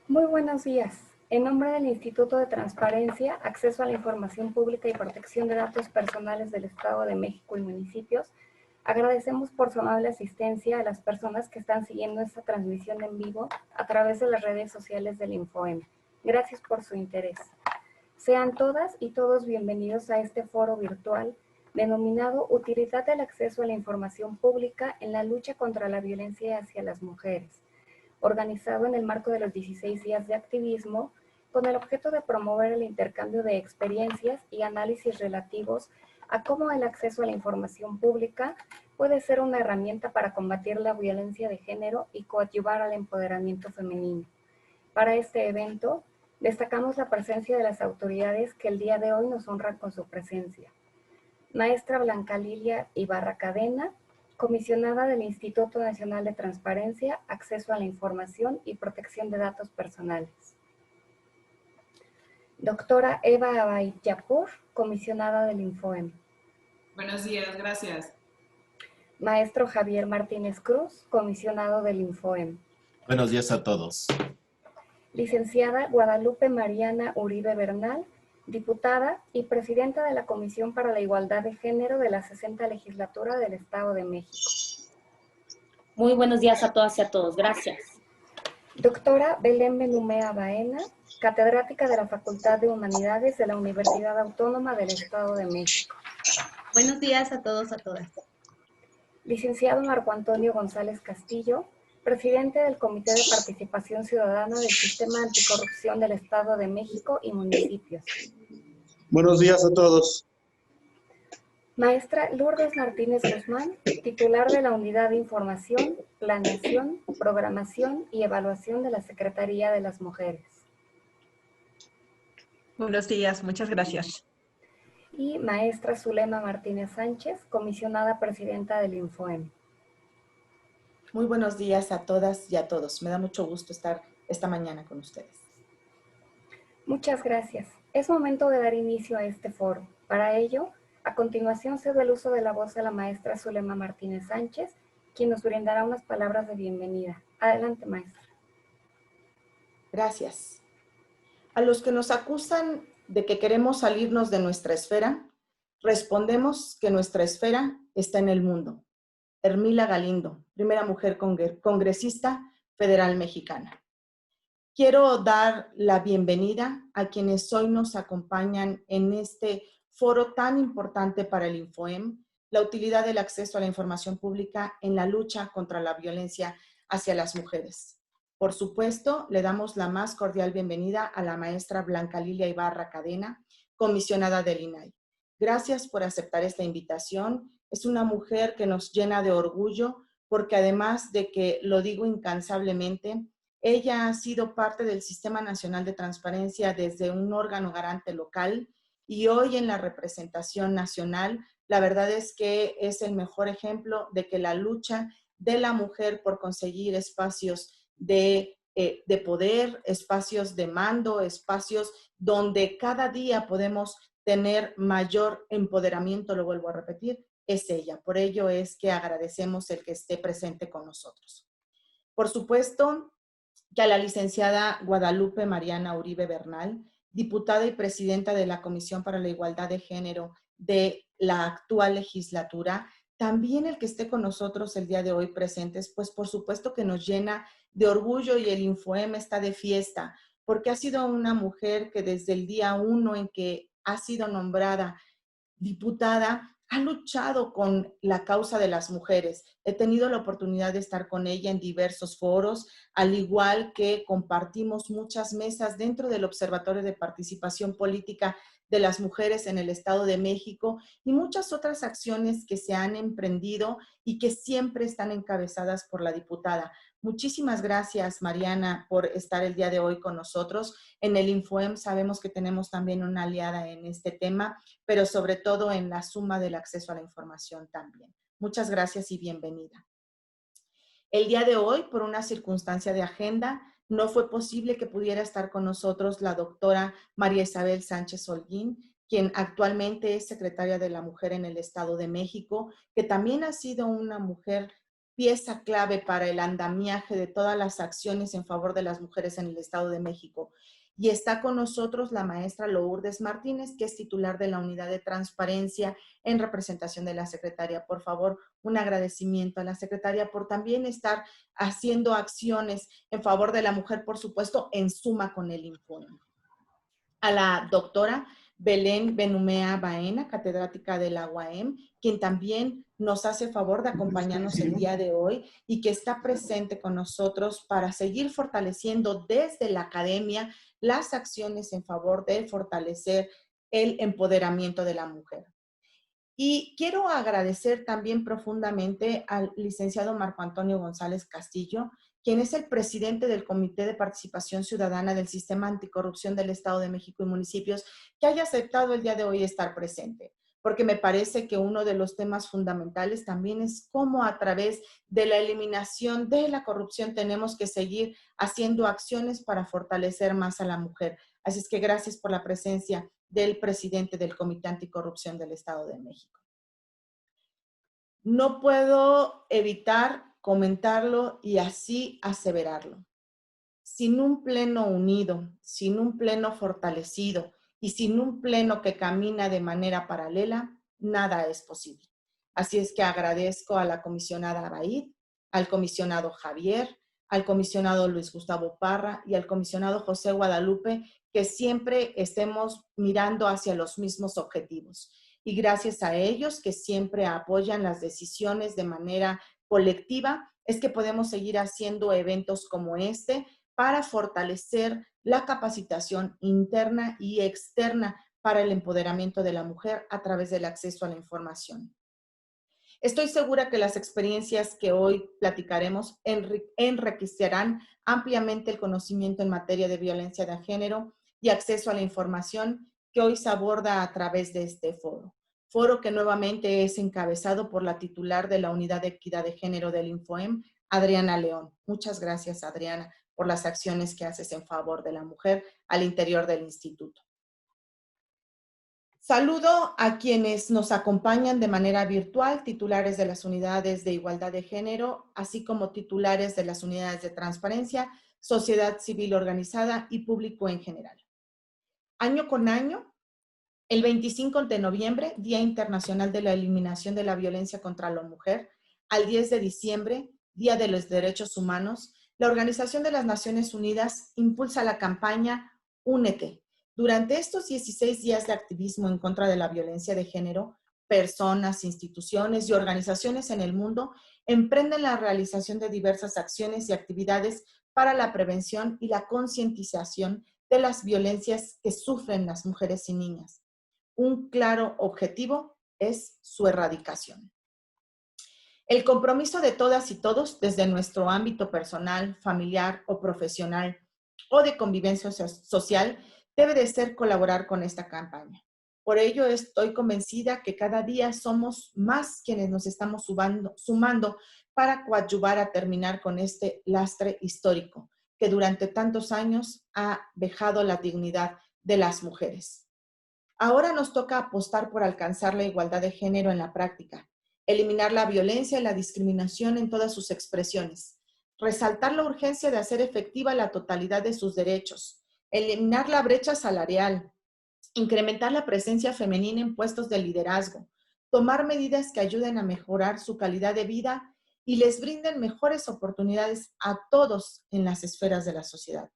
Muy buenos días. En nombre del Instituto de Transparencia, Acceso a la Información Pública y Protección de Datos Personales del Estado de México y municipios, agradecemos por su amable asistencia a las personas que están siguiendo esta transmisión en vivo a través de las redes sociales del InfoM. Gracias por su interés. Sean todas y todos bienvenidos a este foro virtual denominado Utilidad del Acceso a la Información Pública en la lucha contra la violencia hacia las mujeres, organizado en el marco de los 16 días de activismo, con el objeto de promover el intercambio de experiencias y análisis relativos a cómo el acceso a la información pública puede ser una herramienta para combatir la violencia de género y coadyuvar al empoderamiento femenino. Para este evento, destacamos la presencia de las autoridades que el día de hoy nos honran con su presencia. Maestra Blanca Lilia Ibarra Cadena, comisionada del Instituto Nacional de Transparencia, Acceso a la Información y Protección de Datos Personales. Doctora Eva Abayapur, comisionada del InfoM. Buenos días, gracias. Maestro Javier Martínez Cruz, comisionado del InfoM. Buenos días a todos. Licenciada Guadalupe Mariana Uribe Bernal, diputada y presidenta de la Comisión para la Igualdad de Género de la 60ª Legislatura del Estado de México. Muy buenos días a todas y a todos. Gracias. Doctora Belén Benumea Baena, catedrática de la Facultad de Humanidades de la Universidad Autónoma del Estado de México. Buenos días a todos, a todas. Licenciado Marco Antonio González Castillo, presidente del Comité de Participación Ciudadana del Sistema Anticorrupción del Estado de México y municipios. Buenos días a todos. Maestra Lourdes Martínez Guzmán, titular de la Unidad de Información, Planeación, Programación y Evaluación de la Secretaría de las Mujeres. Buenos días, muchas gracias. Y maestra Zulema Martínez Sánchez, comisionada presidenta del InfoM. Muy buenos días a todas y a todos. Me da mucho gusto estar esta mañana con ustedes. Muchas gracias. Es momento de dar inicio a este foro. Para ello, a continuación cedo el uso de la voz a la maestra Zulema Martínez Sánchez, quien nos brindará unas palabras de bienvenida. Adelante, maestra. Gracias. A los que nos acusan de que queremos salirnos de nuestra esfera, respondemos que nuestra esfera está en el mundo. Hermila Galindo, primera mujer congresista federal mexicana. Quiero dar la bienvenida a quienes hoy nos acompañan en este foro tan importante para el InfoM, la utilidad del acceso a la información pública en la lucha contra la violencia hacia las mujeres. Por supuesto, le damos la más cordial bienvenida a la maestra Blanca Lilia Ibarra Cadena, comisionada del INAI. Gracias por aceptar esta invitación. Es una mujer que nos llena de orgullo porque además de que lo digo incansablemente, ella ha sido parte del Sistema Nacional de Transparencia desde un órgano garante local y hoy en la representación nacional, la verdad es que es el mejor ejemplo de que la lucha de la mujer por conseguir espacios de poder, espacios de mando, espacios donde cada día podemos tener mayor empoderamiento, lo vuelvo a repetir, es ella. Por ello es que agradecemos el que esté presente con nosotros. Por supuesto que a la licenciada Guadalupe Mariana Uribe Bernal, diputada y presidenta de la Comisión para la Igualdad de Género de la actual legislatura, también el que esté con nosotros el día de hoy presentes, pues por supuesto que nos llena de orgullo y el InfoM está de fiesta, porque ha sido una mujer que desde el día 1 en que ha sido nombrada diputada, ha luchado con la causa de las mujeres. He tenido la oportunidad de estar con ella en diversos foros, al igual que compartimos muchas mesas dentro del Observatorio de Participación Política de las Mujeres en el Estado de México y muchas otras acciones que se han emprendido y que siempre están encabezadas por la diputada. Muchísimas gracias, Mariana, por estar el día de hoy con nosotros. En el InfoM sabemos que tenemos también una aliada en este tema, pero sobre todo en la suma del acceso a la información también. Muchas gracias y bienvenida. El día de hoy, por una circunstancia de agenda, no fue posible que pudiera estar con nosotros la doctora María Isabel Sánchez Holguín, quien actualmente es secretaria de la Mujer en el Estado de México, que también ha sido una mujer pieza clave para el andamiaje de todas las acciones en favor de las mujeres en el Estado de México. Y está con nosotros la maestra Lourdes Martínez, que es titular de la Unidad de Transparencia en representación de la Secretaría. Por favor, un agradecimiento a la Secretaría por también estar haciendo acciones en favor de la mujer, por supuesto, en suma con el INFOEM. A la doctora Belén Benumea Baena, catedrática de la UAM, quien también nos hace favor de acompañarnos el día de hoy y que está presente con nosotros para seguir fortaleciendo desde la academia las acciones en favor de fortalecer el empoderamiento de la mujer. Y quiero agradecer también profundamente al licenciado Marco Antonio González Castillo, quien es el presidente del Comité de Participación Ciudadana del Sistema Anticorrupción del Estado de México y municipios, que haya aceptado el día de hoy estar presente, porque me parece que uno de los temas fundamentales también es cómo a través de la eliminación de la corrupción tenemos que seguir haciendo acciones para fortalecer más a la mujer. Así es que gracias por la presencia del presidente del Comité Anticorrupción del Estado de México. No puedo evitar comentarlo y así aseverarlo. Sin un pleno unido, sin un pleno fortalecido y sin un pleno que camina de manera paralela, nada es posible. Así es que agradezco a la comisionada Abaid, al comisionado Javier, al comisionado Luis Gustavo Parra y al comisionado José Guadalupe, que siempre estemos mirando hacia los mismos objetivos. Y gracias a ellos, que siempre apoyan las decisiones de manera colectiva, es que podemos seguir haciendo eventos como este para fortalecer la capacitación interna y externa para el empoderamiento de la mujer a través del acceso a la información. Estoy segura que las experiencias que hoy platicaremos enriquecerán ampliamente el conocimiento en materia de violencia de género y acceso a la información que hoy se aborda a través de este foro. Foro que nuevamente es encabezado por la titular de la Unidad de Equidad de Género del INFOEM, Adriana León. Muchas gracias, Adriana, por las acciones que haces en favor de la mujer al interior del instituto. Saludo a quienes nos acompañan de manera virtual, titulares de las unidades de igualdad de género, así como titulares de las unidades de transparencia, sociedad civil organizada y público en general. Año con año, el 25 de noviembre, Día Internacional de la Eliminación de la Violencia contra la Mujer, al 10 de diciembre, Día de los Derechos Humanos, la Organización de las Naciones Unidas impulsa la campaña Únete. Durante estos 16 días de activismo en contra de la violencia de género, personas, instituciones y organizaciones en el mundo emprenden la realización de diversas acciones y actividades para la prevención y la concientización de las violencias que sufren las mujeres y niñas. Un claro objetivo es su erradicación. El compromiso de todas y todos, desde nuestro ámbito personal, familiar o profesional o de convivencia social, debe de ser colaborar con esta campaña. Por ello, estoy convencida que cada día somos más quienes nos estamos sumando para coadyuvar a terminar con este lastre histórico que durante tantos años ha vejado la dignidad de las mujeres. Ahora nos toca apostar por alcanzar la igualdad de género en la práctica, eliminar la violencia y la discriminación en todas sus expresiones, resaltar la urgencia de hacer efectiva la totalidad de sus derechos, eliminar la brecha salarial, incrementar la presencia femenina en puestos de liderazgo, tomar medidas que ayuden a mejorar su calidad de vida y les brinden mejores oportunidades a todos en las esferas de la sociedad.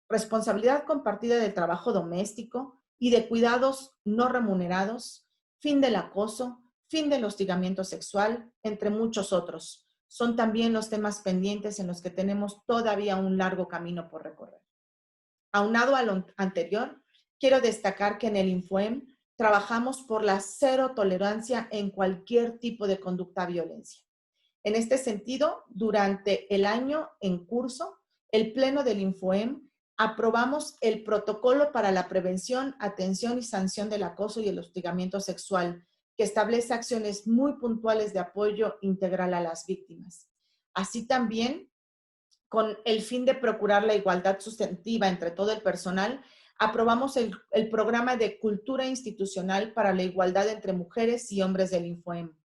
Responsabilidad compartida del trabajo doméstico y de cuidados no remunerados, fin del acoso, fin del hostigamiento sexual, entre muchos otros. Son también los temas pendientes en los que tenemos todavía un largo camino por recorrer. Aunado a lo anterior, quiero destacar que en el INFOEM trabajamos por la cero tolerancia en cualquier tipo de conducta violencia. En este sentido, durante el año en curso, el Pleno del INFOEM aprobamos el Protocolo para la Prevención, Atención y Sanción del Acoso y el Hostigamiento Sexual, que establece acciones muy puntuales de apoyo integral a las víctimas. Así también, con el fin de procurar la igualdad sustantiva entre todo el personal, aprobamos el programa de Cultura Institucional para la Igualdad entre Mujeres y Hombres del INFOEM,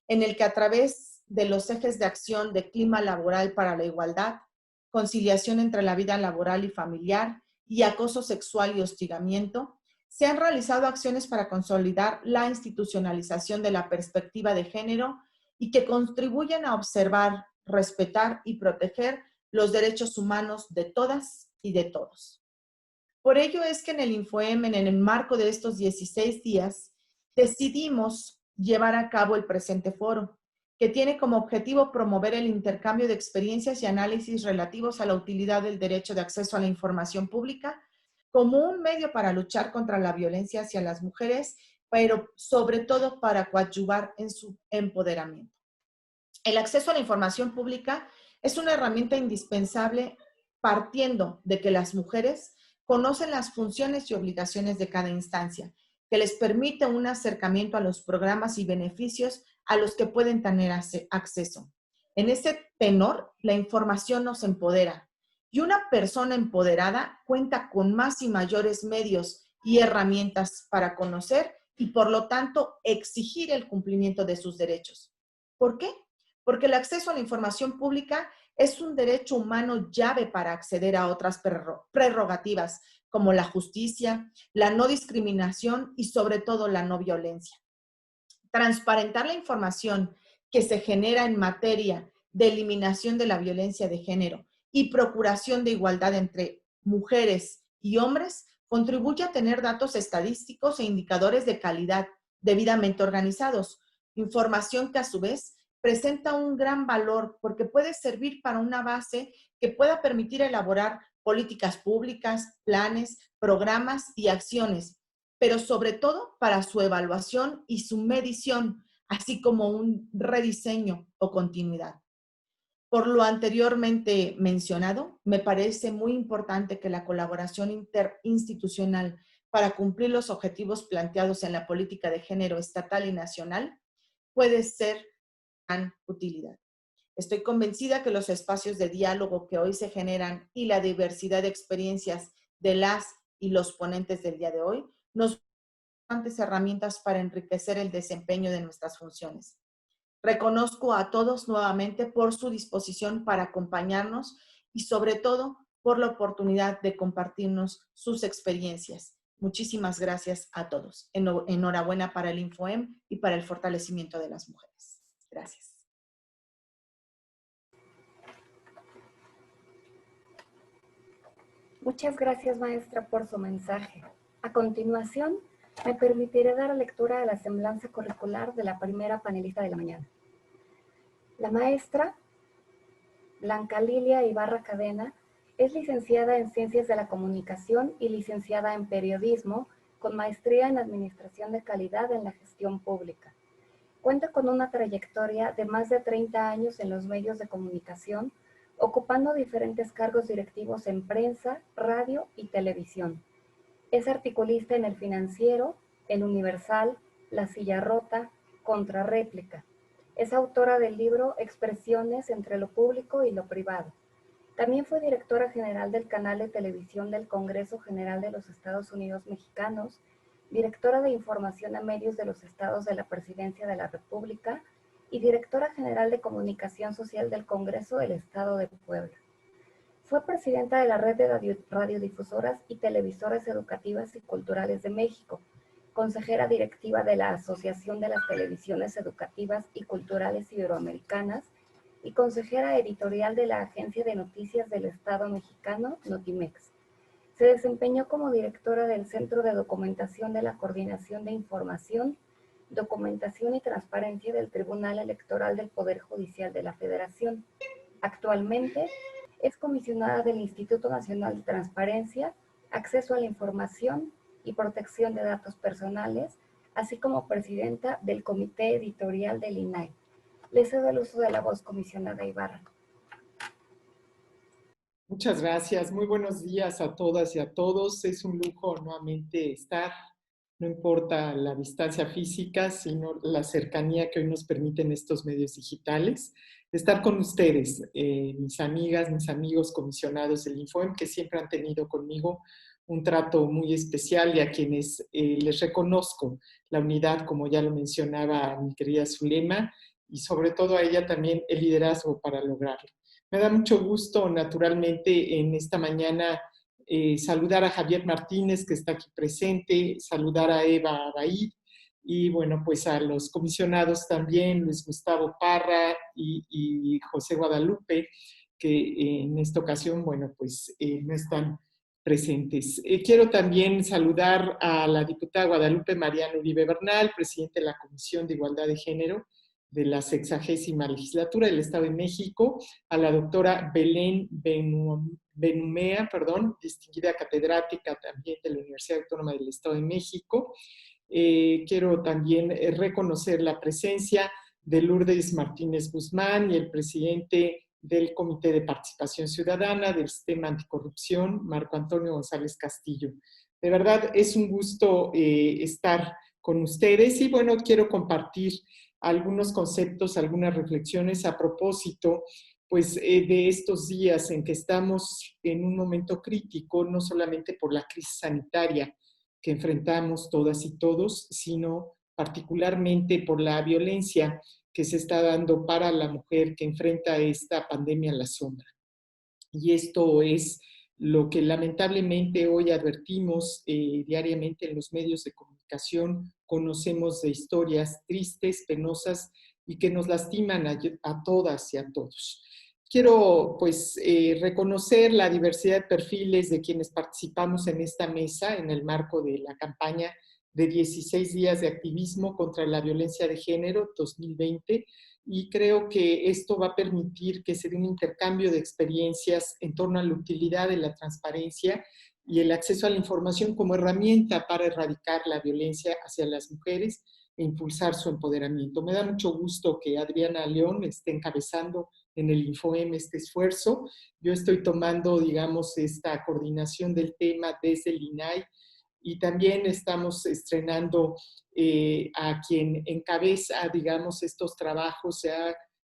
en el que a través de los ejes de acción de clima laboral para la igualdad, conciliación entre la vida laboral y familiar y acoso sexual y hostigamiento, se han realizado acciones para consolidar la institucionalización de la perspectiva de género y que contribuyen a observar, respetar y proteger los derechos humanos de todas y de todos. Por ello es que en el InfoEM, en el marco de estos 16 días, decidimos llevar a cabo el presente foro, que tiene como objetivo promover el intercambio de experiencias y análisis relativos a la utilidad del derecho de acceso a la información pública como un medio para luchar contra la violencia hacia las mujeres, pero sobre todo para coadyuvar en su empoderamiento. El acceso a la información pública es una herramienta indispensable partiendo de que las mujeres conocen las funciones y obligaciones de cada instancia, que les permite un acercamiento a los programas y beneficios a los que pueden tener acceso. En ese tenor, la información nos empodera y una persona empoderada cuenta con más y mayores medios y herramientas para conocer y, por lo tanto, exigir el cumplimiento de sus derechos. ¿Por qué? Porque el acceso a la información pública es un derecho humano llave para acceder a otras prerrogativas como la justicia, la no discriminación y sobre todo la no violencia. Transparentar la información que se genera en materia de eliminación de la violencia de género y procuración de igualdad entre mujeres y hombres contribuye a tener datos estadísticos e indicadores de calidad debidamente organizados, información que a su vez presenta un gran valor porque puede servir para una base que pueda permitir elaborar políticas públicas, planes, programas y acciones, pero sobre todo para su evaluación y su medición, así como un rediseño o continuidad. Por lo anteriormente mencionado, me parece muy importante que la colaboración interinstitucional para cumplir los objetivos planteados en la política de género estatal y nacional puede ser de gran utilidad. Estoy convencida que los espacios de diálogo que hoy se generan y la diversidad de experiencias de las y los ponentes del día de hoy nos dan herramientas para enriquecer el desempeño de nuestras funciones. Reconozco a todos nuevamente por su disposición para acompañarnos y sobre todo por la oportunidad de compartirnos sus experiencias. Muchísimas gracias a todos. Enhorabuena para el InfoEM y para el fortalecimiento de las mujeres. Gracias. Muchas gracias, maestra, por su mensaje. A continuación, me permitiré dar lectura a la semblanza curricular de la primera panelista de la mañana. La maestra Blanca Lilia Ibarra Cadena es licenciada en Ciencias de la Comunicación y licenciada en Periodismo, con maestría en Administración de Calidad en la Gestión Pública. Cuenta con una trayectoria de más de 30 años en los medios de comunicación, ocupando diferentes cargos directivos en prensa, radio y televisión. Es articulista en El Financiero, El Universal, La Silla Rota, Contrarréplica. Es autora del libro Expresiones entre lo público y lo privado. También fue directora general del canal de televisión del Congreso General de los Estados Unidos Mexicanos, directora de información a medios de los estados de la Presidencia de la República y directora general de comunicación social del Congreso del Estado de Puebla. Fue presidenta de la Red de Radiodifusoras y Televisoras Educativas y Culturales de México, consejera directiva de la Asociación de las Televisiones Educativas y Culturales Iberoamericanas y consejera editorial de la Agencia de Noticias del Estado Mexicano, Notimex. Se desempeñó como directora del Centro de Documentación de la Coordinación de Información, Documentación y Transparencia del Tribunal Electoral del Poder Judicial de la Federación. Actualmente es comisionada del Instituto Nacional de Transparencia, Acceso a la Información y Protección de Datos Personales, así como presidenta del Comité Editorial del INAI. Le cedo el uso de la voz, comisionada Ibarra. Muchas gracias. Muy buenos días a todas y a todos. Es un lujo nuevamente estar, no importa la distancia física, sino la cercanía que hoy nos permiten estos medios digitales. Estar con ustedes, mis amigas, mis amigos comisionados del InfoEM, que siempre han tenido conmigo un trato muy especial y a quienes les reconozco la unidad, como ya lo mencionaba mi querida Zulema, y sobre todo a ella también el liderazgo para lograrlo. Me da mucho gusto, naturalmente, en esta mañana saludar a Javier Martínez, que está aquí presente, saludar a Eva Abaid, y bueno, pues a los comisionados también, Luis Gustavo Parra y José Guadalupe, que en esta ocasión, bueno, pues no están presentes. Quiero también saludar a la diputada Guadalupe Mariano Uribe Bernal, presidente de la Comisión de Igualdad de Género de la 60ª Legislatura del Estado de México, a la doctora Belén Benumea, distinguida catedrática también de la Universidad Autónoma del Estado de México. Quiero también reconocer la presencia de Lourdes Martínez Guzmán y el presidente del Comité de Participación Ciudadana del Sistema Anticorrupción, Marco Antonio González Castillo. De verdad, es un gusto estar con ustedes y bueno, quiero compartir algunos conceptos, algunas reflexiones a propósito pues, de estos días en que estamos en un momento crítico, no solamente por la crisis sanitaria que enfrentamos todas y todos, sino particularmente por la violencia que se está dando para la mujer que enfrenta esta pandemia a la sombra. Y esto es lo que lamentablemente hoy advertimos diariamente en los medios de comunicación. Conocemos de historias tristes, penosas y que nos lastiman a todas y a todos. Quiero pues reconocer la diversidad de perfiles de quienes participamos en esta mesa en el marco de la campaña de 16 días de activismo contra la violencia de género 2020 y creo que esto va a permitir que se dé un intercambio de experiencias en torno a la utilidad de la transparencia y el acceso a la información como herramienta para erradicar la violencia hacia las mujeres e impulsar su empoderamiento. Me da mucho gusto que Adriana León esté encabezando en el Infoem este esfuerzo. Yo estoy tomando, digamos, esta coordinación del tema desde el INAI y también estamos estrenando a quien encabeza, digamos, estos trabajos,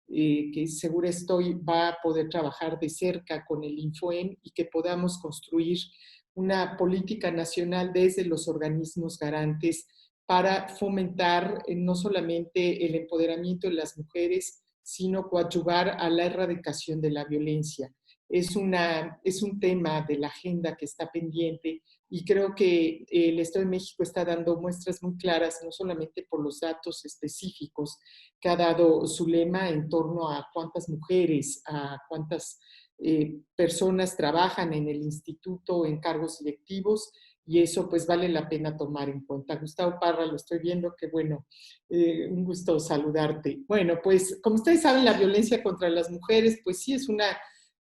que seguro estoy va a poder trabajar de cerca con el Infoem y que podamos construir una política nacional desde los organismos garantes para fomentar no solamente el empoderamiento de las mujeres, sino coadyuvar a la erradicación de la violencia. Es un tema de la agenda que está pendiente y creo que el Estado de México está dando muestras muy claras, no solamente por los datos específicos que ha dado Zulema en torno a cuántas mujeres, a cuántas personas trabajan en el instituto en cargos directivos, y eso pues vale la pena tomar en cuenta. Gustavo Parra, lo estoy viendo, que bueno, un gusto saludarte. Bueno, pues como ustedes saben, la violencia contra las mujeres pues sí es una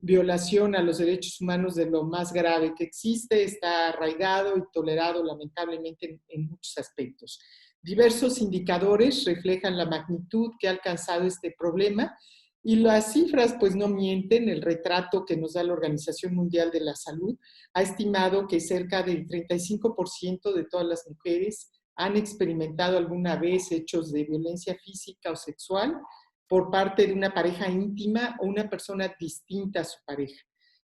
violación a los derechos humanos de lo más grave que existe, está arraigado y tolerado lamentablemente en muchos aspectos. Diversos indicadores reflejan la magnitud que ha alcanzado este problema y las cifras pues no mienten. El retrato que nos da la Organización Mundial de la Salud ha estimado que cerca del 35% de todas las mujeres han experimentado alguna vez hechos de violencia física o sexual por parte de una pareja íntima o una persona distinta a su pareja.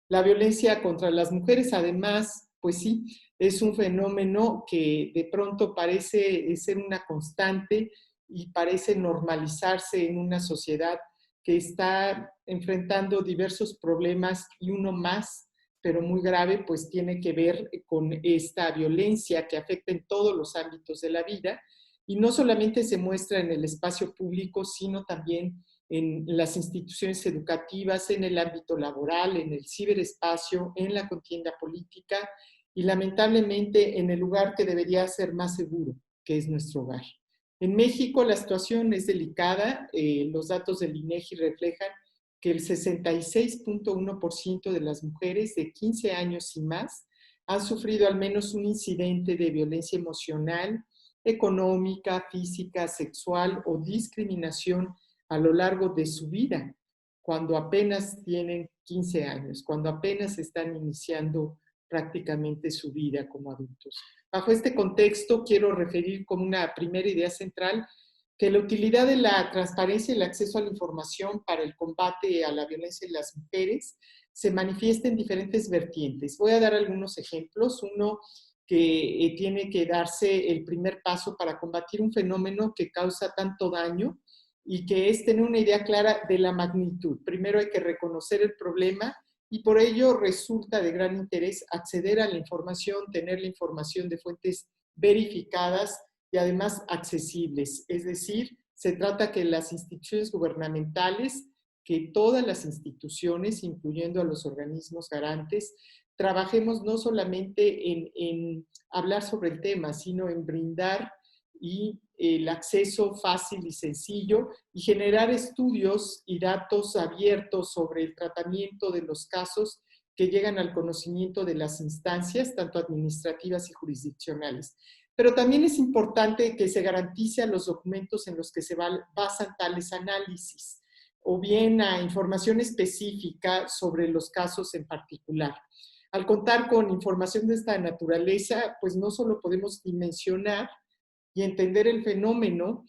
La violencia contra las mujeres, además, pues sí, es un fenómeno que de pronto parece ser una constante y parece normalizarse en una sociedad que está enfrentando diversos problemas y uno más, pero muy grave, pues tiene que ver con esta violencia que afecta en todos los ámbitos de la vida y no solamente se muestra en el espacio público, sino también en las instituciones educativas, en el ámbito laboral, en el ciberespacio, en la contienda política y lamentablemente en el lugar que debería ser más seguro, que es nuestro hogar. En México la situación es delicada. Los datos del INEGI reflejan que el 66.1% de las mujeres de 15 años y más han sufrido al menos un incidente de violencia emocional, económica, física, sexual o discriminación a lo largo de su vida, cuando apenas tienen 15 años, cuando apenas están iniciando prácticamente su vida como adultos. Bajo este contexto, quiero referir como una primera idea central que la utilidad de la transparencia y el acceso a la información para el combate a la violencia de las mujeres se manifiesta en diferentes vertientes. Voy a dar algunos ejemplos. Uno, que tiene que darse el primer paso para combatir un fenómeno que causa tanto daño y que es tener una idea clara de la magnitud. Primero hay que reconocer el problema y por ello resulta de gran interés acceder a la información, tener la información de fuentes verificadas y además accesibles. Es decir, se trata que las instituciones gubernamentales, que todas las instituciones, incluyendo a los organismos garantes, trabajemos no solamente en hablar sobre el tema, sino en brindar el acceso fácil y sencillo y generar estudios y datos abiertos sobre el tratamiento de los casos que llegan al conocimiento de las instancias, tanto administrativas y jurisdiccionales. Pero también es importante que se garantice a los documentos en los que se basan tales análisis, o bien a información específica sobre los casos en particular. Al contar con información de esta naturaleza, pues no solo podemos dimensionar y entender el fenómeno,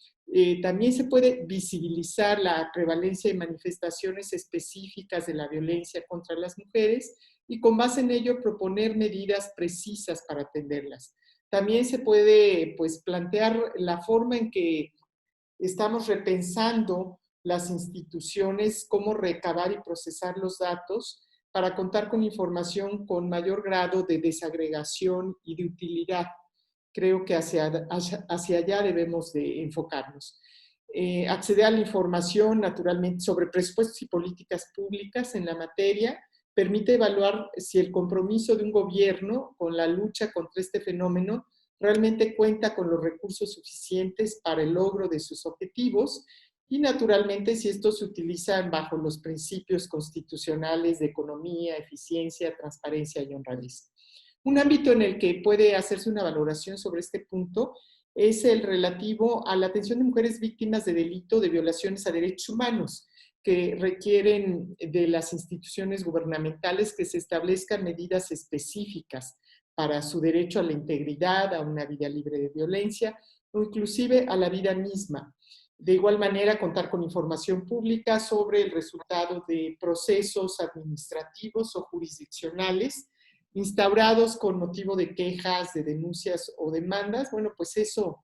también se puede visibilizar la prevalencia de manifestaciones específicas de la violencia contra las mujeres y con base en ello proponer medidas precisas para atenderlas. También se puede pues, plantear la forma en que estamos repensando las instituciones, cómo recabar y procesar los datos para contar con información con mayor grado de desagregación y de utilidad. Creo que hacia allá debemos de enfocarnos. Acceder a la información, naturalmente, sobre presupuestos y políticas públicas en la materia, permite evaluar si el compromiso de un gobierno con la lucha contra este fenómeno realmente cuenta con los recursos suficientes para el logro de sus objetivos y, naturalmente, si estos se utilizan bajo los principios constitucionales de economía, eficiencia, transparencia y honradez. Un ámbito en el que puede hacerse una valoración sobre este punto es el relativo a la atención de mujeres víctimas de delito de violaciones a derechos humanos, que requieren de las instituciones gubernamentales que se establezcan medidas específicas para su derecho a la integridad, a una vida libre de violencia o inclusive a la vida misma. De igual manera, contar con información pública sobre el resultado de procesos administrativos o jurisdiccionales instaurados con motivo de quejas, de denuncias o demandas. Bueno, pues eso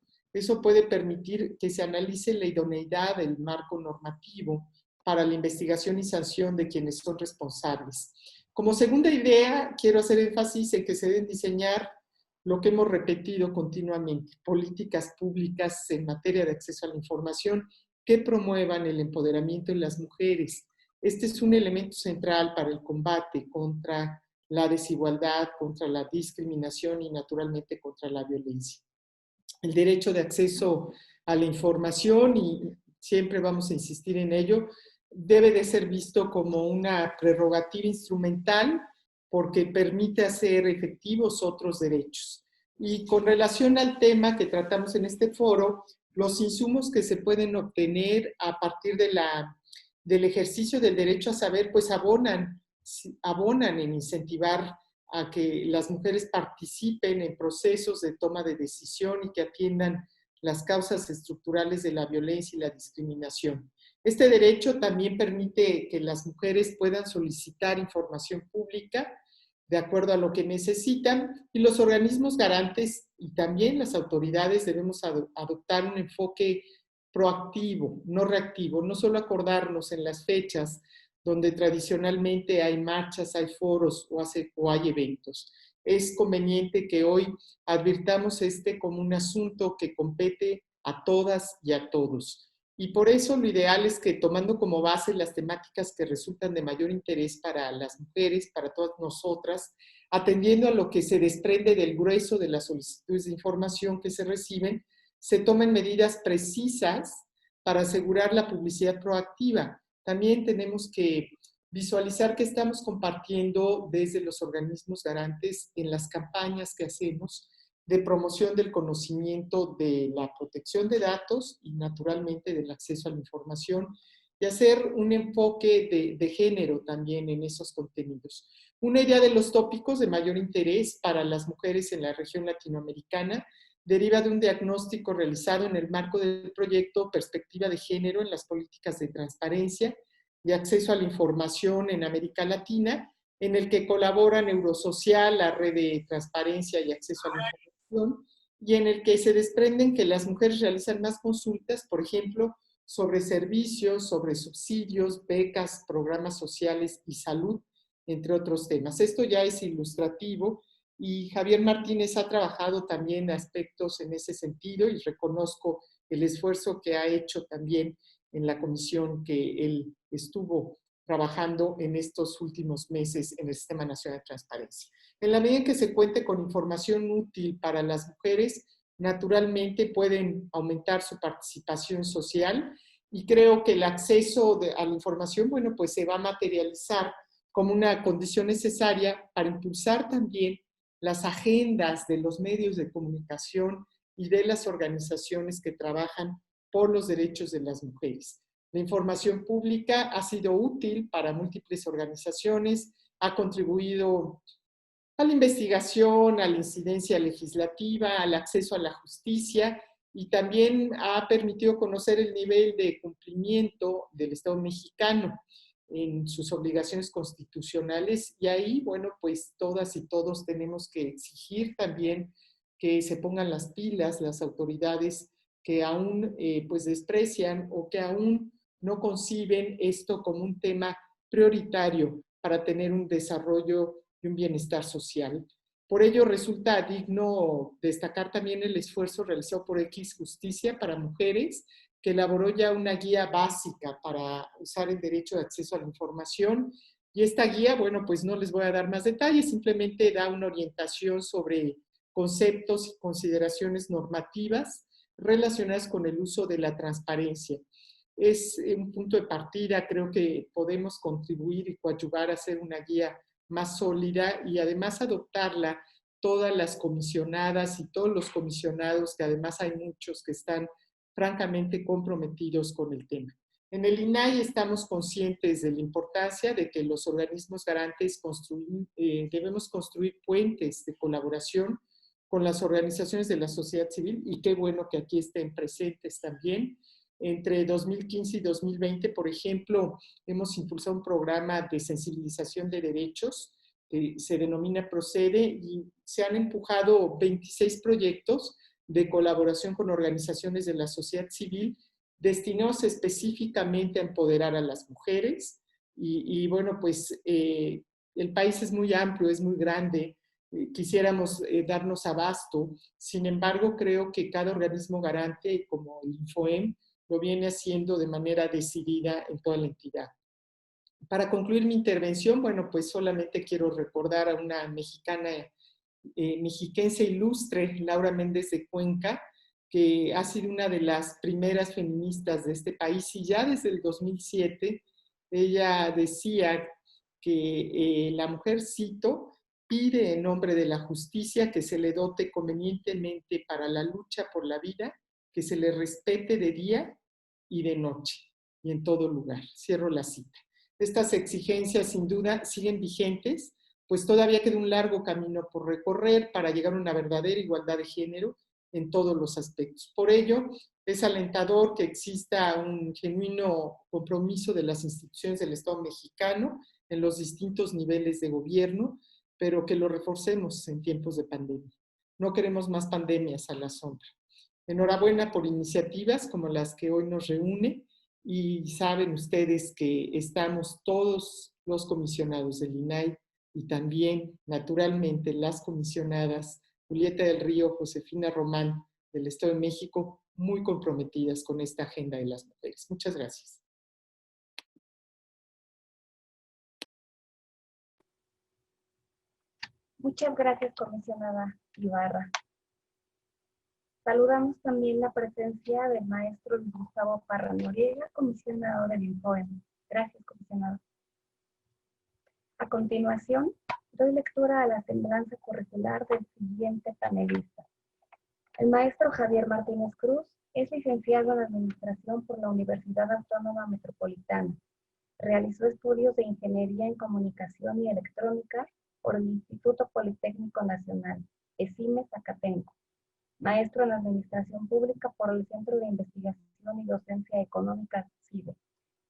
puede permitir que se analice la idoneidad del marco normativo para la investigación y sanción de quienes son responsables. Como segunda idea, quiero hacer énfasis en que se deben diseñar lo que hemos repetido continuamente, políticas públicas en materia de acceso a la información que promuevan el empoderamiento de las mujeres. Este es un elemento central para el combate contra la desigualdad, contra la discriminación y naturalmente contra la violencia. El derecho de acceso a la información, y siempre vamos a insistir en ello, debe de ser visto como una prerrogativa instrumental porque permite hacer efectivos otros derechos. Y con relación al tema que tratamos en este foro, los insumos que se pueden obtener a partir del ejercicio del derecho a saber, pues abonan en incentivar a que las mujeres participen en procesos de toma de decisión y que atiendan las causas estructurales de la violencia y la discriminación. Este derecho también permite que las mujeres puedan solicitar información pública de acuerdo a lo que necesitan y los organismos garantes y también las autoridades debemos adoptar un enfoque proactivo, no reactivo, no solo acordarnos en las fechas donde tradicionalmente hay marchas, hay foros o hay eventos. Es conveniente que hoy advirtamos como un asunto que compete a todas y a todos. Y por eso lo ideal es que tomando como base las temáticas que resultan de mayor interés para las mujeres, para todas nosotras, atendiendo a lo que se desprende del grueso de las solicitudes de información que se reciben, se tomen medidas precisas para asegurar la publicidad proactiva. También tenemos que visualizar que estamos compartiendo desde los organismos garantes en las campañas que hacemos de promoción del conocimiento de la protección de datos y naturalmente del acceso a la información y hacer un enfoque de género también en esos contenidos. Una idea de los tópicos de mayor interés para las mujeres en la región latinoamericana deriva de un diagnóstico realizado en el marco del proyecto Perspectiva de Género en las Políticas de Transparencia y Acceso a la Información en América Latina, en el que colabora Neurosocial, la Red de Transparencia y Acceso a la Información, y en el que se desprenden que las mujeres realizan más consultas, por ejemplo, sobre servicios, sobre subsidios, becas, programas sociales y salud, entre otros temas. Esto ya es ilustrativo y Javier Martínez ha trabajado también aspectos en ese sentido y reconozco el esfuerzo que ha hecho también en la comisión que él estuvo trabajando en estos últimos meses en el Sistema Nacional de Transparencia. En la medida en que se cuente con información útil para las mujeres, naturalmente pueden aumentar su participación social y creo que el acceso a la información, bueno, pues se va a materializar como una condición necesaria para impulsar también las agendas de los medios de comunicación y de las organizaciones que trabajan por los derechos de las mujeres. La información pública ha sido útil para múltiples organizaciones, ha contribuido a la investigación, a la incidencia legislativa, al acceso a la justicia y también ha permitido conocer el nivel de cumplimiento del Estado mexicano en sus obligaciones constitucionales y ahí, bueno, pues todas y todos tenemos que exigir también que se pongan las pilas las autoridades que aún pues desprecian o que aún no conciben esto como un tema prioritario para tener un desarrollo y un bienestar social. Por ello resulta digno destacar también el esfuerzo realizado por X Justicia para Mujeres, que elaboró ya una guía básica para usar el derecho de acceso a la información. Y esta guía, bueno, pues no les voy a dar más detalles, simplemente da una orientación sobre conceptos y consideraciones normativas relacionadas con el uso de la transparencia. Es un punto de partida, creo que podemos contribuir y coadyuvar a hacer una guía más sólida y además adoptarla todas las comisionadas y todos los comisionados, que además hay muchos que están francamente comprometidos con el tema. En el INAI estamos conscientes de la importancia de que los organismos garantes debemos construir puentes de colaboración con las organizaciones de la sociedad civil y qué bueno que aquí estén presentes también. Entre 2015 y 2020, por ejemplo, hemos impulsado un programa de sensibilización de derechos que se denomina Procede y se han empujado 26 proyectos de colaboración con organizaciones de la sociedad civil destinados específicamente a empoderar a las mujeres. Y bueno, pues el país es muy amplio, es muy grande, quisiéramos darnos abasto. Sin embargo, creo que cada organismo garante, como el INFOEM, lo viene haciendo de manera decidida en toda la entidad. Para concluir mi intervención, bueno, pues solamente quiero recordar a una mexicana, mexiquense ilustre, Laura Méndez de Cuenca, que ha sido una de las primeras feministas de este país y ya desde el 2007 ella decía que la mujer, cito, pide en nombre de la justicia que se le dote convenientemente para la lucha por la vida, que se le respete de día y de noche y en todo lugar. Cierro la cita. Estas exigencias sin duda siguen vigentes, pues todavía queda un largo camino por recorrer para llegar a una verdadera igualdad de género en todos los aspectos. Por ello, es alentador que exista un genuino compromiso de las instituciones del Estado mexicano en los distintos niveles de gobierno, pero que lo reforcemos en tiempos de pandemia. No queremos más pandemias a la sombra. Enhorabuena por iniciativas como las que hoy nos reúne y saben ustedes que estamos todos los comisionados del INAI y también, naturalmente, las comisionadas Julieta del Río, Josefina Román del Estado de México, muy comprometidas con esta agenda de las mujeres. Muchas gracias. Muchas gracias, comisionada Ibarra. Saludamos también la presencia del maestro Luis Gustavo Parra Noriega, comisionado del INFOEM. Gracias, comisionado. A continuación, doy lectura a la semblanza curricular del siguiente panelista. El maestro Javier Martínez Cruz es licenciado en Administración por la Universidad Autónoma Metropolitana. Realizó estudios de Ingeniería en Comunicación y Electrónica por el Instituto Politécnico Nacional, ESIME Zacatenco. Maestro en Administración Pública por el Centro de Investigación y Docencia Económica CIDE.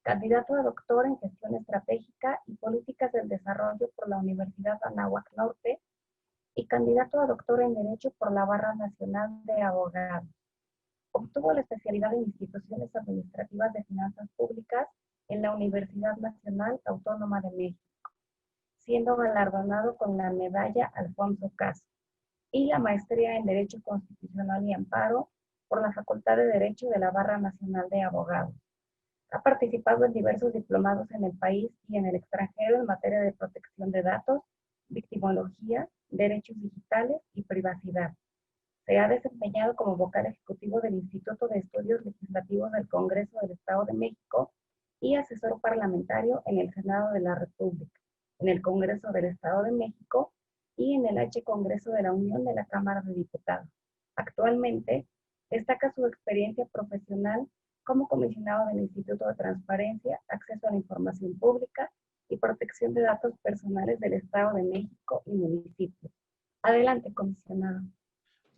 Candidato a doctor en Gestión Estratégica y Políticas del Desarrollo por la Universidad Anáhuac Norte y candidato a doctor en Derecho por la Barra Nacional de Abogados. Obtuvo la especialidad en Instituciones Administrativas de Finanzas Públicas en la Universidad Nacional Autónoma de México, siendo galardonado con la medalla Alfonso Caso, y la maestría en Derecho Constitucional y Amparo por la Facultad de Derecho de la Barra Nacional de Abogados. Ha participado en diversos diplomados en el país y en el extranjero en materia de protección de datos, victimología, derechos digitales y privacidad. Se ha desempeñado como vocal ejecutivo del Instituto de Estudios Legislativos del Congreso del Estado de México y asesor parlamentario en el Senado de la República, en el Congreso del Estado de México y en el H Congreso de la Unión de la Cámara de Diputados. Actualmente, destaca su experiencia profesional como comisionado del Instituto de Transparencia, Acceso a la Información Pública y Protección de Datos Personales del Estado de México y municipios. Adelante, comisionado.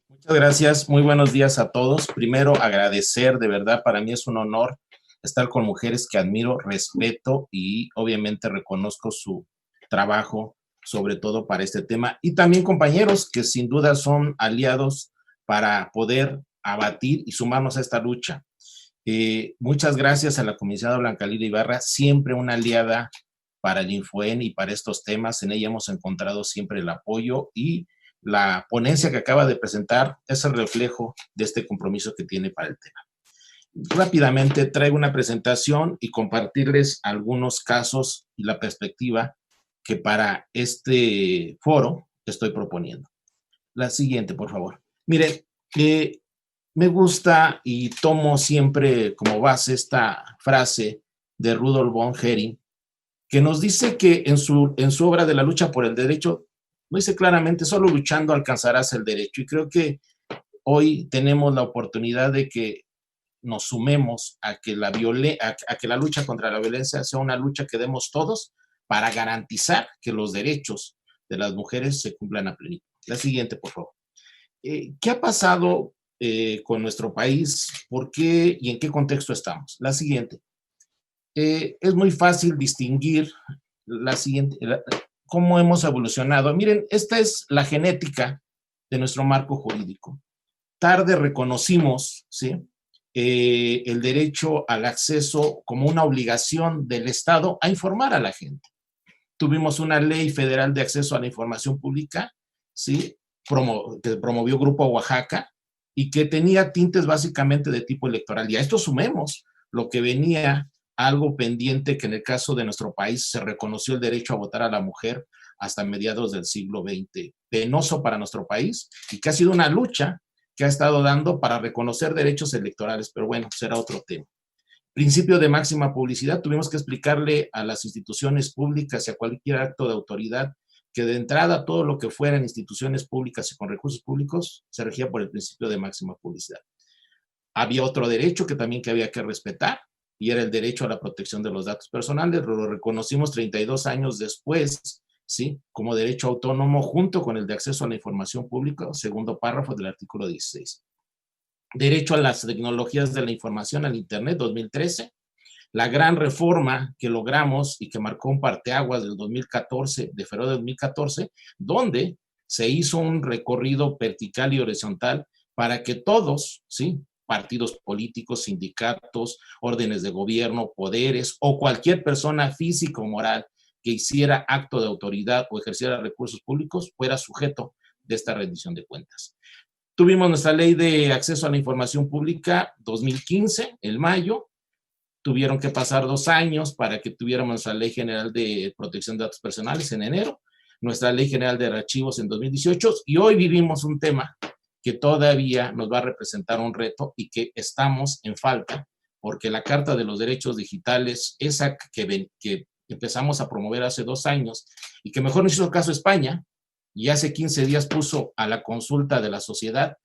Muchas gracias, muy buenos días a todos. Primero, agradecer, de verdad, para mí es un honor estar con mujeres que admiro, respeto y obviamente reconozco su trabajo, sobre todo para este tema. Y también compañeros que sin duda son aliados para poder abatir y sumarnos a esta lucha. Muchas gracias a la comisionada Blanca Lilia Ibarra, siempre una aliada para el Infoen y para estos temas. En ella hemos encontrado siempre el apoyo y la ponencia que acaba de presentar es el reflejo de este compromiso que tiene para el tema. Rápidamente traigo una presentación y compartirles algunos casos y la perspectiva que para este foro estoy proponiendo. La siguiente, por favor. Miren, me gusta y tomo siempre como base esta frase de Rudolf von Hering, que nos dice que en su obra de la lucha por el derecho, lo dice claramente, solo luchando alcanzarás el derecho. Y creo que hoy tenemos la oportunidad de que nos sumemos a que la lucha contra la violencia sea una lucha que demos todos para garantizar que los derechos de las mujeres se cumplan a plenitud. La siguiente, por favor. ¿Qué ha pasado con nuestro país? ¿Por qué y en qué contexto estamos? La siguiente. Es muy fácil distinguir la siguiente, cómo hemos evolucionado. Miren, esta es la genética de nuestro marco jurídico. Tarde reconocimos, ¿sí?, el derecho al acceso como una obligación del Estado a informar a la gente. Tuvimos una ley federal de acceso a la información pública, ¿sí?, que promovió Grupo Oaxaca y que tenía tintes básicamente de tipo electoral. Y a esto sumemos lo que venía algo pendiente, que en el caso de nuestro país se reconoció el derecho a votar a la mujer hasta mediados del siglo XX. Penoso para nuestro país y que ha sido una lucha que ha estado dando para reconocer derechos electorales, pero bueno, será otro tema. Principio de máxima publicidad, tuvimos que explicarle a las instituciones públicas y a cualquier acto de autoridad que de entrada todo lo que fueran instituciones públicas y con recursos públicos se regía por el principio de máxima publicidad. Había otro derecho que también que había que respetar, y era el derecho a la protección de los datos personales. Lo reconocimos 32 años después, ¿sí?, como derecho autónomo junto con el de acceso a la información pública, segundo párrafo del artículo 16. Derecho a las tecnologías de la información, al Internet, 2013. La gran reforma que logramos y que marcó un parteaguas del 2014, de febrero de 2014, donde se hizo un recorrido vertical y horizontal para que todos, ¿sí?, partidos políticos, sindicatos, órdenes de gobierno, poderes o cualquier persona física o moral que hiciera acto de autoridad o ejerciera recursos públicos fuera sujeto de esta rendición de cuentas. Tuvimos nuestra ley de acceso a la información pública 2015, en mayo. Tuvieron que pasar 2 años para que tuviéramos nuestra ley general de protección de datos personales en enero, nuestra ley general de archivos en 2018 y hoy vivimos un tema que todavía nos va a representar un reto y que estamos en falta, porque la Carta de los Derechos Digitales, esa que empezamos a promover hace 2 años y que mejor nos hizo caso España, y hace 15 días puso a la consulta de la sociedad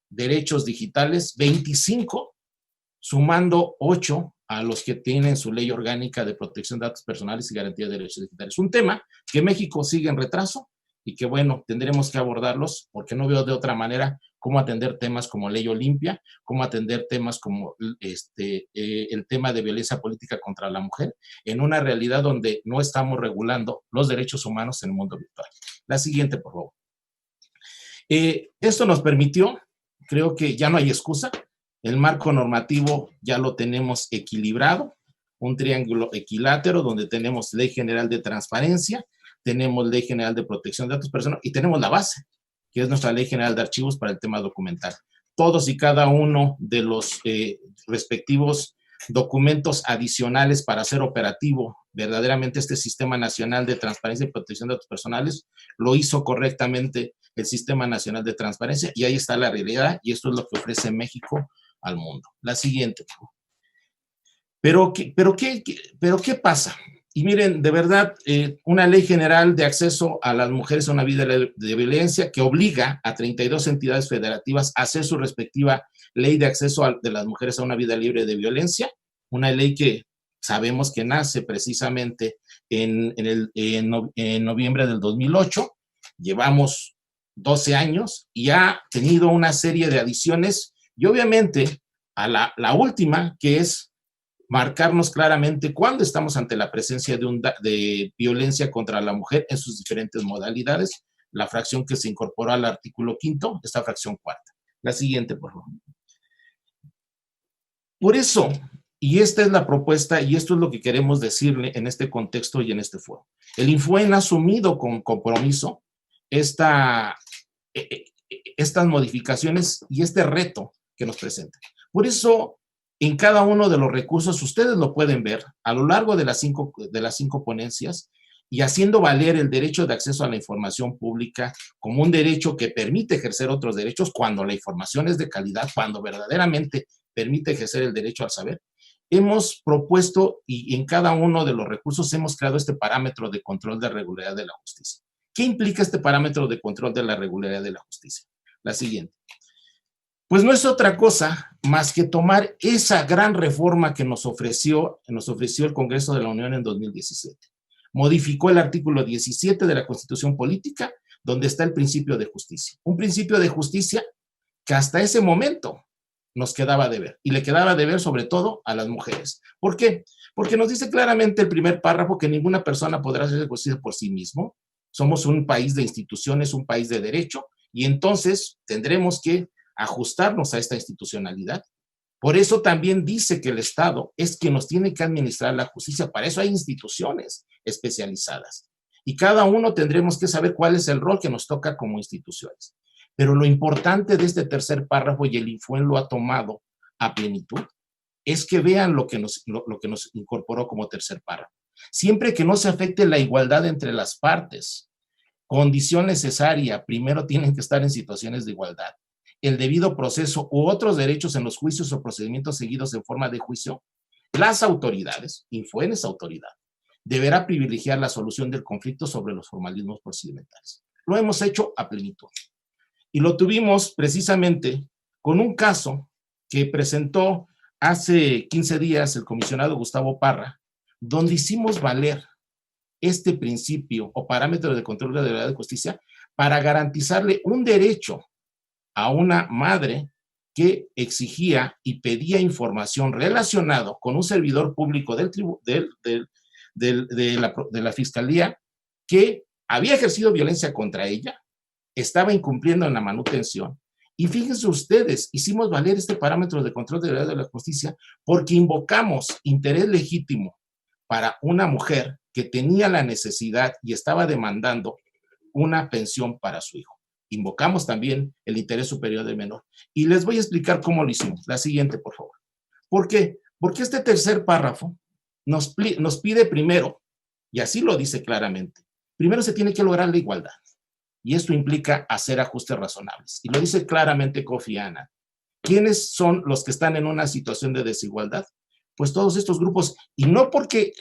derechos digitales, 25, sumando 8 a los que tienen su ley orgánica de protección de datos personales y garantía de derechos digitales. Un tema que México sigue en retraso y que, bueno, tendremos que abordarlos porque no veo de otra manera cómo atender temas como Ley Olimpia, cómo atender temas como el tema de violencia política contra la mujer en una realidad donde no estamos regulando los derechos humanos en el mundo virtual. La siguiente, por favor. Esto nos permitió, creo que ya no hay excusa, El marco normativo ya lo tenemos equilibrado, un triángulo equilátero donde tenemos Ley General de Transparencia, tenemos Ley General de Protección de Datos Personales y tenemos la base, que es nuestra Ley General de Archivos para el tema documental. Todos y cada uno de los respectivos documentos adicionales para hacer operativo verdaderamente este Sistema Nacional de Transparencia y Protección de Datos Personales, lo hizo correctamente el Sistema Nacional de Transparencia y ahí está la realidad y esto es lo que ofrece México al mundo. La siguiente. Pero ¿qué pasa? Y miren, de verdad, una ley general de acceso a las mujeres a una vida de violencia que obliga a 32 entidades federativas a hacer su respectiva ley de acceso de las mujeres a una vida libre de violencia, una ley que sabemos que nace precisamente en noviembre del 2008, llevamos 12 años y ha tenido una serie de adiciones y obviamente a la última, que es marcarnos claramente cuándo estamos ante la presencia de violencia contra la mujer en sus diferentes modalidades, la fracción que se incorporó al artículo 5º, esta fracción 4ª. La siguiente, por favor. Por eso, y esta es la propuesta, y esto es lo que queremos decirle en este contexto y en este foro. El INFUEN ha asumido con compromiso estas modificaciones y este reto que nos presenta. Por eso, en cada uno de los recursos, ustedes lo pueden ver a lo largo de las cinco ponencias y haciendo valer el derecho de acceso a la información pública como un derecho que permite ejercer otros derechos cuando la información es de calidad, cuando verdaderamente permite ejercer el derecho al saber. Hemos propuesto y en cada uno de los recursos hemos creado este parámetro de control de regularidad de la justicia. ¿Qué implica este parámetro de control de la regularidad de la justicia? La siguiente. Pues no es otra cosa más que tomar esa gran reforma que nos ofreció el Congreso de la Unión en 2017. Modificó el artículo 17 de la Constitución Política, donde está el principio de justicia. Un principio de justicia que hasta ese momento nos quedaba de ver, y le quedaba de ver sobre todo a las mujeres. ¿Por qué? Porque nos dice claramente el primer párrafo que ninguna persona podrá hacer justicia por sí mismo. Somos un país de instituciones, un país de derecho, y entonces tendremos que ajustarnos a esta institucionalidad. Por eso también dice que el Estado es quien nos tiene que administrar la justicia. Para eso hay instituciones especializadas. Y cada uno tendremos que saber cuál es el rol que nos toca como instituciones. Pero lo importante de este tercer párrafo, y el INFUEN lo ha tomado a plenitud, es que vean lo que nos incorporó como tercer párrafo. Siempre que no se afecte la igualdad entre las partes, condición necesaria, primero tienen que estar en situaciones de igualdad. El debido proceso u otros derechos en los juicios o procedimientos seguidos en forma de juicio, las autoridades, INFUEN es autoridad, deberá privilegiar la solución del conflicto sobre los formalismos procedimentales. Lo hemos hecho a plenitud. Y lo tuvimos precisamente con un caso que presentó hace 15 días el comisionado Gustavo Parra, donde hicimos valer este principio o parámetro de control de la verdad de justicia para garantizarle un derecho a una madre que exigía y pedía información relacionado con un servidor público de la Fiscalía que había ejercido violencia contra ella, estaba incumpliendo en la manutención. Y fíjense ustedes, hicimos valer este parámetro de control de la verdad de la justicia porque invocamos interés legítimo para una mujer que tenía la necesidad y estaba demandando una pensión para su hijo. Invocamos también el interés superior del menor. Y les voy a explicar cómo lo hicimos. La siguiente, por favor. ¿Por qué? Porque este tercer párrafo nos pide primero, y así lo dice claramente, primero se tiene que lograr la igualdad. Y esto implica hacer ajustes razonables. Y lo dice claramente Kofi Annan. ¿Quiénes son los que están en una situación de desigualdad? Pues todos estos grupos, y no porque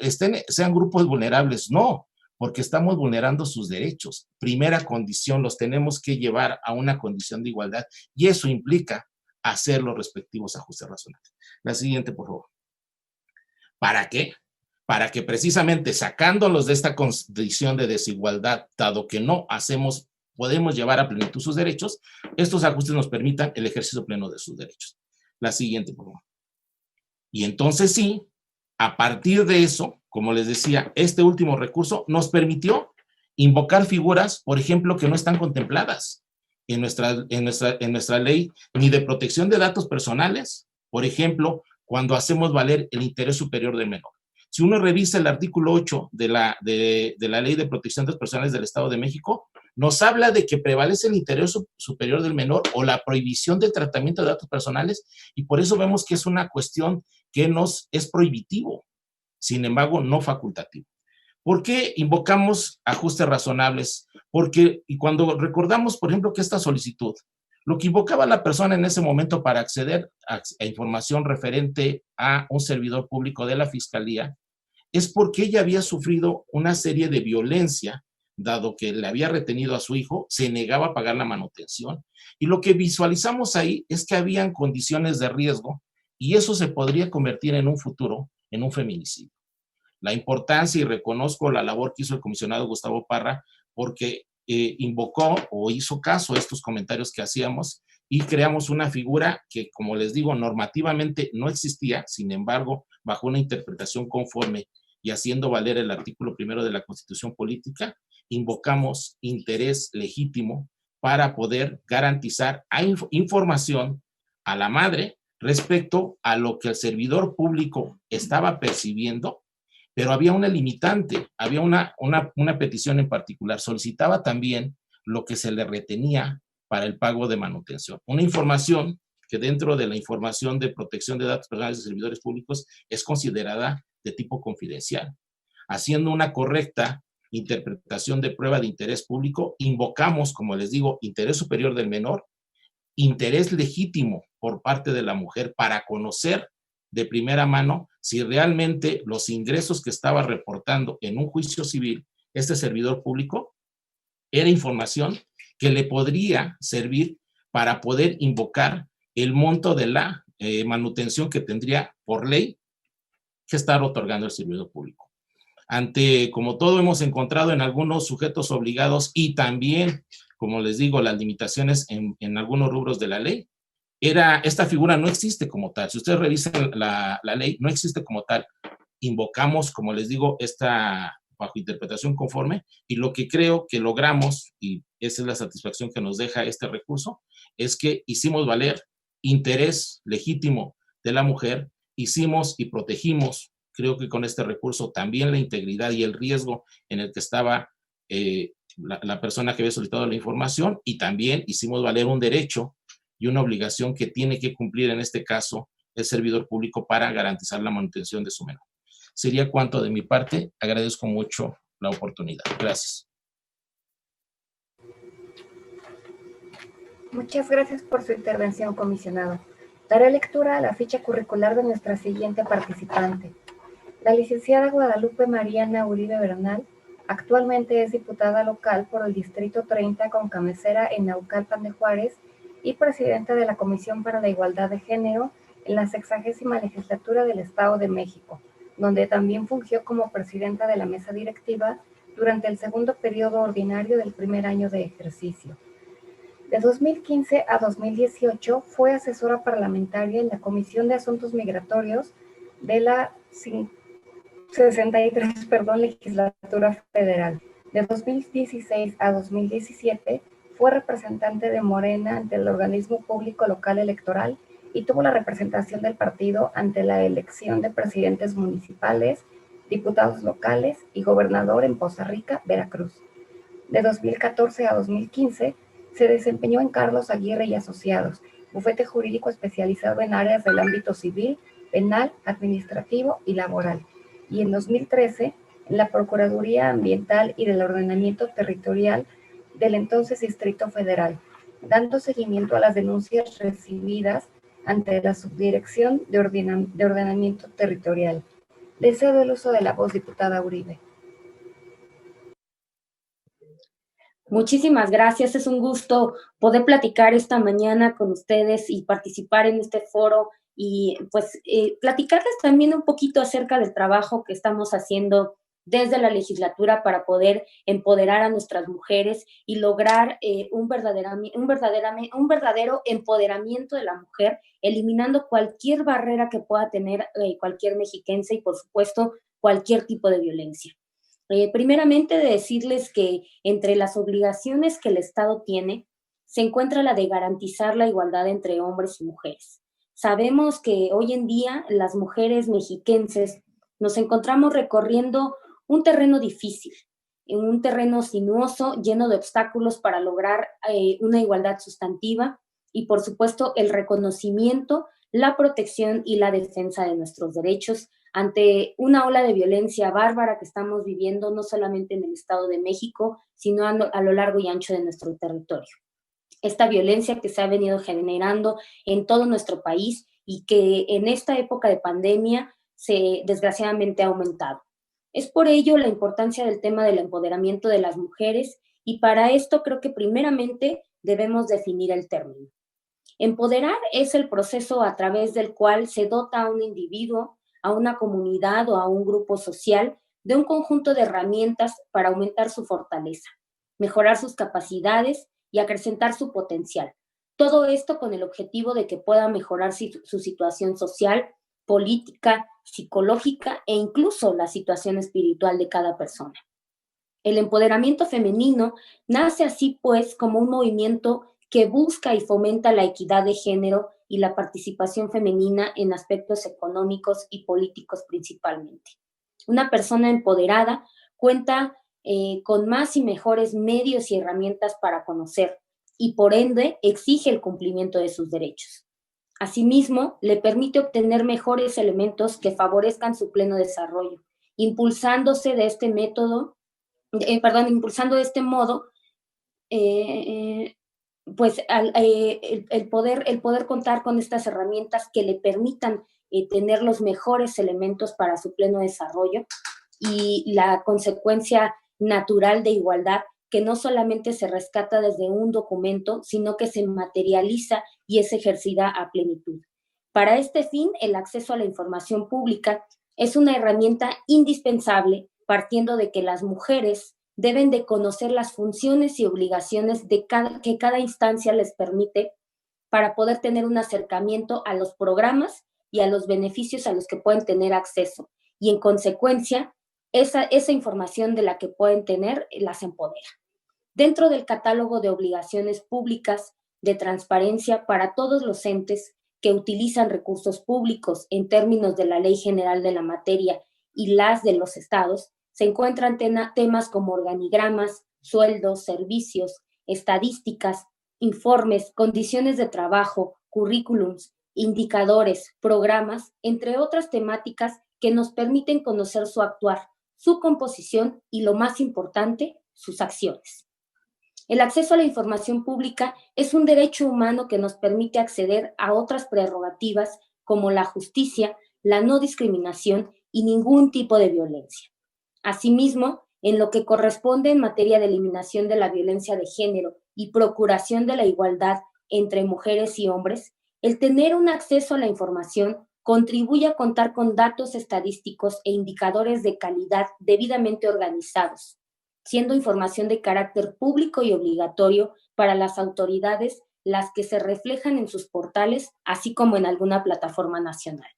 sean grupos vulnerables, no, porque estamos vulnerando sus derechos. Primera condición, los tenemos que llevar a una condición de igualdad y eso implica hacer los respectivos ajustes razonables. La siguiente, por favor. ¿Para qué? Para que precisamente sacándolos de esta condición de desigualdad, dado que no podemos llevar a plenitud sus derechos, estos ajustes nos permitan el ejercicio pleno de sus derechos. La siguiente, por favor. Y entonces sí, a partir de eso, como les decía, este último recurso nos permitió invocar figuras, por ejemplo, que no están contempladas en nuestra ley ni de protección de datos personales, Por ejemplo, cuando hacemos valer el interés superior del menor. Si uno revisa el artículo 8 de la Ley de Protección de Datos Personales del Estado de México, nos habla de que prevalece el interés superior del menor o la prohibición del tratamiento de datos personales, y por eso vemos que es una cuestión que nos es prohibitivo, sin embargo, no facultativo. ¿Por qué invocamos ajustes razonables? Porque, y cuando recordamos, por ejemplo, que esta solicitud, lo que invocaba la persona en ese momento para acceder a información referente a un servidor público de la Fiscalía, es porque ella había sufrido una serie de violencia, dado que le había retenido a su hijo, se negaba a pagar la manutención, y lo que visualizamos ahí es que habían condiciones de riesgo, y eso se podría convertir en un futuro en un feminicidio. La importancia, y reconozco la labor que hizo el comisionado Gustavo Parra, porque invocó o hizo caso a estos comentarios que hacíamos y creamos una figura que, como les digo, normativamente no existía, sin embargo, bajo una interpretación conforme y haciendo valer el artículo 1 de la Constitución Política, invocamos interés legítimo para poder garantizar información a la madre respecto a lo que el servidor público estaba percibiendo, pero había una limitante, había una petición en particular, solicitaba también lo que se le retenía para el pago de manutención. Una información que dentro de la información de protección de datos personales de servidores públicos es considerada de tipo confidencial. Haciendo una correcta interpretación de prueba de interés público, invocamos, como les digo, interés superior del menor, interés legítimo por parte de la mujer para conocer de primera mano si realmente los ingresos que estaba reportando en un juicio civil este servidor público era información que le podría servir para poder invocar el monto de la manutención que tendría por ley que estar otorgando el servidor público. Ante, como todo hemos encontrado en algunos sujetos obligados y también, como les digo, las limitaciones en algunos rubros de la ley, esta figura no existe como tal. Si ustedes revisan la ley, no existe como tal. Invocamos, como les digo, esta bajo interpretación conforme, y lo que creo que logramos, y esa es la satisfacción que nos deja este recurso, es que hicimos valer interés legítimo de la mujer, hicimos y protegimos, creo que con este recurso, también la integridad y el riesgo en el que estaba la persona que había solicitado la información, y también hicimos valer un derecho y una obligación que tiene que cumplir en este caso el servidor público para garantizar la manutención de su menor. Sería cuanto de mi parte. Agradezco mucho la oportunidad. Gracias. Muchas gracias por su intervención, comisionado. Daré lectura a la ficha curricular de nuestra siguiente participante. La licenciada Guadalupe Mariana Uribe Bernal actualmente es diputada local por el Distrito 30 con cabecera en Naucalpan de Juárez y presidenta de la Comisión para la Igualdad de Género en la 60ª Legislatura del Estado de México, donde también fungió como presidenta de la mesa directiva durante el segundo periodo ordinario del primer año de ejercicio. De 2015 a 2018 fue asesora parlamentaria en la Comisión de Asuntos Migratorios de la 63 Legislatura Federal. De 2016 a 2017 fue representante de Morena ante el organismo público local electoral y tuvo la representación del partido ante la elección de presidentes municipales, diputados locales y gobernador en Poza Rica, Veracruz. De 2014 a 2015 se desempeñó en Carlos Aguirre y Asociados, bufete jurídico especializado en áreas del ámbito civil, penal, administrativo y laboral. Y en 2013 en la Procuraduría Ambiental y del Ordenamiento Territorial del entonces Distrito Federal, dando seguimiento a las denuncias recibidas ante la Subdirección de Ordenamiento Territorial. Le cedo el uso de la voz, diputada Uribe. Muchísimas gracias. Es un gusto poder platicar esta mañana con ustedes y participar en este foro y pues platicarles también un poquito acerca del trabajo que estamos haciendo desde la legislatura para poder empoderar a nuestras mujeres y lograr un verdadero empoderamiento de la mujer, eliminando cualquier barrera que pueda tener cualquier mexiquense y, por supuesto, cualquier tipo de violencia. Primeramente, decirles que entre las obligaciones que el Estado tiene se encuentra la de garantizar la igualdad entre hombres y mujeres. Sabemos que hoy en día las mujeres mexiquenses nos encontramos recorriendo un terreno difícil, en un terreno sinuoso, lleno de obstáculos para lograr una igualdad sustantiva y, por supuesto, el reconocimiento, la protección y la defensa de nuestros derechos ante una ola de violencia bárbara que estamos viviendo no solamente en el Estado de México, sino a lo largo y ancho de nuestro territorio. Esta violencia que se ha venido generando en todo nuestro país y que en esta época de pandemia desgraciadamente ha aumentado. Es por ello la importancia del tema del empoderamiento de las mujeres y para esto creo que primeramente debemos definir el término. Empoderar es el proceso a través del cual se dota a un individuo, a una comunidad o a un grupo social de un conjunto de herramientas para aumentar su fortaleza, mejorar sus capacidades y acrecentar su potencial. Todo esto con el objetivo de que pueda mejorar su situación social, política, psicológica e incluso la situación espiritual de cada persona. El empoderamiento femenino nace así pues como un movimiento que busca y fomenta la equidad de género y la participación femenina en aspectos económicos y políticos principalmente. Una persona empoderada cuenta con más y mejores medios y herramientas para conocer y por ende exige el cumplimiento de sus derechos. Asimismo, le permite obtener mejores elementos que favorezcan su pleno desarrollo, impulsando de este modo, el poder contar con estas herramientas que le permitan tener los mejores elementos para su pleno desarrollo y la consecuencia natural de igualdad que no solamente se rescata desde un documento, sino que se materializa y es ejercida a plenitud. Para este fin, el acceso a la información pública es una herramienta indispensable, partiendo de que las mujeres deben de conocer las funciones y obligaciones que cada instancia les permite para poder tener un acercamiento a los programas y a los beneficios a los que pueden tener acceso. Y en consecuencia, esa información de la que pueden tener las empodera. Dentro del catálogo de obligaciones públicas de transparencia para todos los entes que utilizan recursos públicos en términos de la Ley General de la Materia y las de los estados, se encuentran temas como organigramas, sueldos, servicios, estadísticas, informes, condiciones de trabajo, currículums, indicadores, programas, entre otras temáticas que nos permiten conocer su actuar, su composición y, lo más importante, sus acciones. El acceso a la información pública es un derecho humano que nos permite acceder a otras prerrogativas como la justicia, la no discriminación y ningún tipo de violencia. Asimismo, en lo que corresponde en materia de eliminación de la violencia de género y procuración de la igualdad entre mujeres y hombres, el tener un acceso a la información contribuye a contar con datos estadísticos e indicadores de calidad debidamente organizados, siendo información de carácter público y obligatorio para las autoridades las que se reflejan en sus portales, así como en alguna plataforma nacional.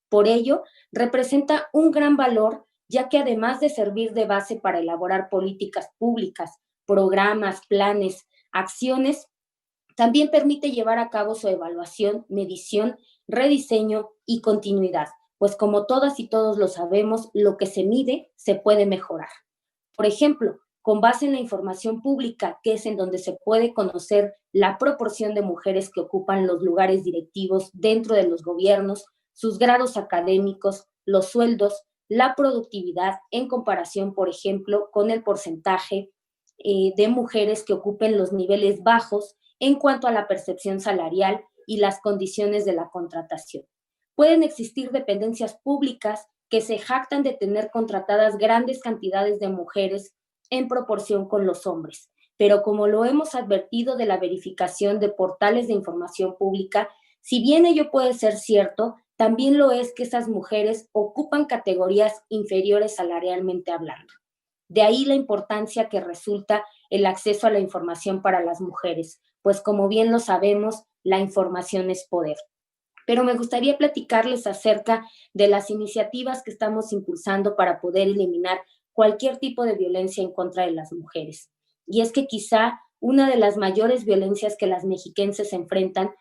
Por ello, representa un gran valor, ya que además de servir de base para elaborar políticas públicas, programas, planes, acciones, también permite llevar a cabo su evaluación, medición, rediseño y continuidad, pues como todas y todos lo sabemos, lo que se mide se puede mejorar. Por ejemplo, con base en la información pública, que es en donde se puede conocer la proporción de mujeres que ocupan los lugares directivos dentro de los gobiernos, sus grados académicos, los sueldos, la productividad en comparación, por ejemplo, con el porcentaje de mujeres que ocupen los niveles bajos en cuanto a la percepción salarial y las condiciones de la contratación. Pueden existir dependencias públicas que se jactan de tener contratadas grandes cantidades de mujeres en proporción con los hombres, pero como lo hemos advertido de la verificación de portales de información pública, si bien ello puede ser cierto, también lo es que esas mujeres ocupan categorías inferiores salarialmente hablando. De ahí la importancia que resulta el acceso a la información para las mujeres, pues como bien lo sabemos, la información es poder. Pero me gustaría platicarles acerca de las iniciativas que estamos impulsando para poder eliminar cualquier tipo de violencia en contra de las mujeres. Y es que quizá una de las mayores violencias que las mexiquenses enfrentan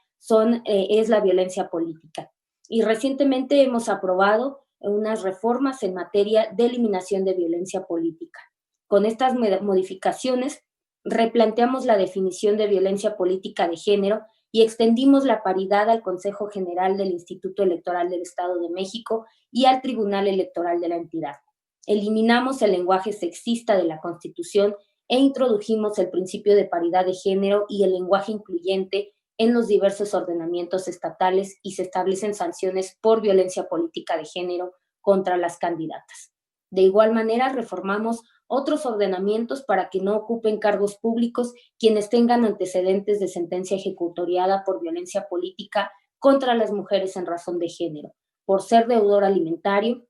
es la violencia política. Y recientemente hemos aprobado unas reformas en materia de eliminación de violencia política. Con estas modificaciones replanteamos la definición de violencia política de género y extendimos la paridad al Consejo General del Instituto Electoral del Estado de México y al Tribunal Electoral de la entidad. Eliminamos el lenguaje sexista de la Constitución e introdujimos el principio de paridad de género y el lenguaje incluyente en los diversos ordenamientos estatales y se establecen sanciones por violencia política de género contra las candidatas. De igual manera, reformamos otros ordenamientos para que no ocupen cargos públicos quienes tengan antecedentes de sentencia ejecutoriada por violencia política contra las mujeres en razón de género, por ser deudor alimentario,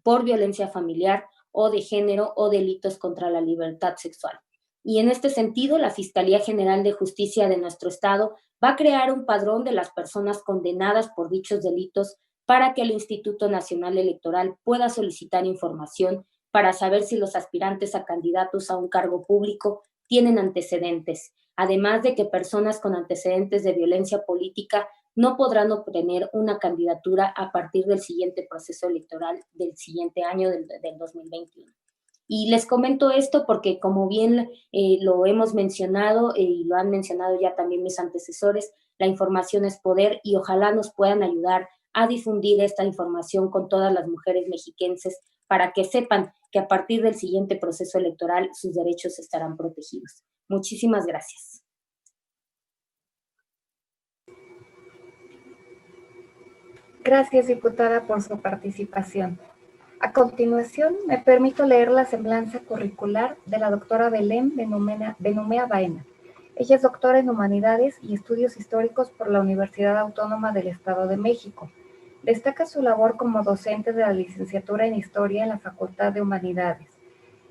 por violencia familiar o de género o delitos contra la libertad sexual. Y en este sentido, la Fiscalía General de Justicia de nuestro Estado va a crear un padrón de las personas condenadas por dichos delitos para que el Instituto Nacional Electoral pueda solicitar información para saber si los aspirantes a candidatos a un cargo público tienen antecedentes, además de que personas con antecedentes de violencia política no podrán obtener una candidatura a partir del siguiente proceso electoral del siguiente año, del 2021. Y les comento esto porque, como bien lo hemos mencionado y lo han mencionado ya también mis antecesores, la información es poder y ojalá nos puedan ayudar a difundir esta información con todas las mujeres mexiquenses para que sepan que a partir del siguiente proceso electoral sus derechos estarán protegidos. Muchísimas gracias. Gracias, diputada, por su participación. A continuación, me permito leer la semblanza curricular de la doctora Belén Benumea Baena. Ella es doctora en Humanidades y Estudios Históricos por la Universidad Autónoma del Estado de México. Destaca su labor como docente de la licenciatura en Historia en la Facultad de Humanidades.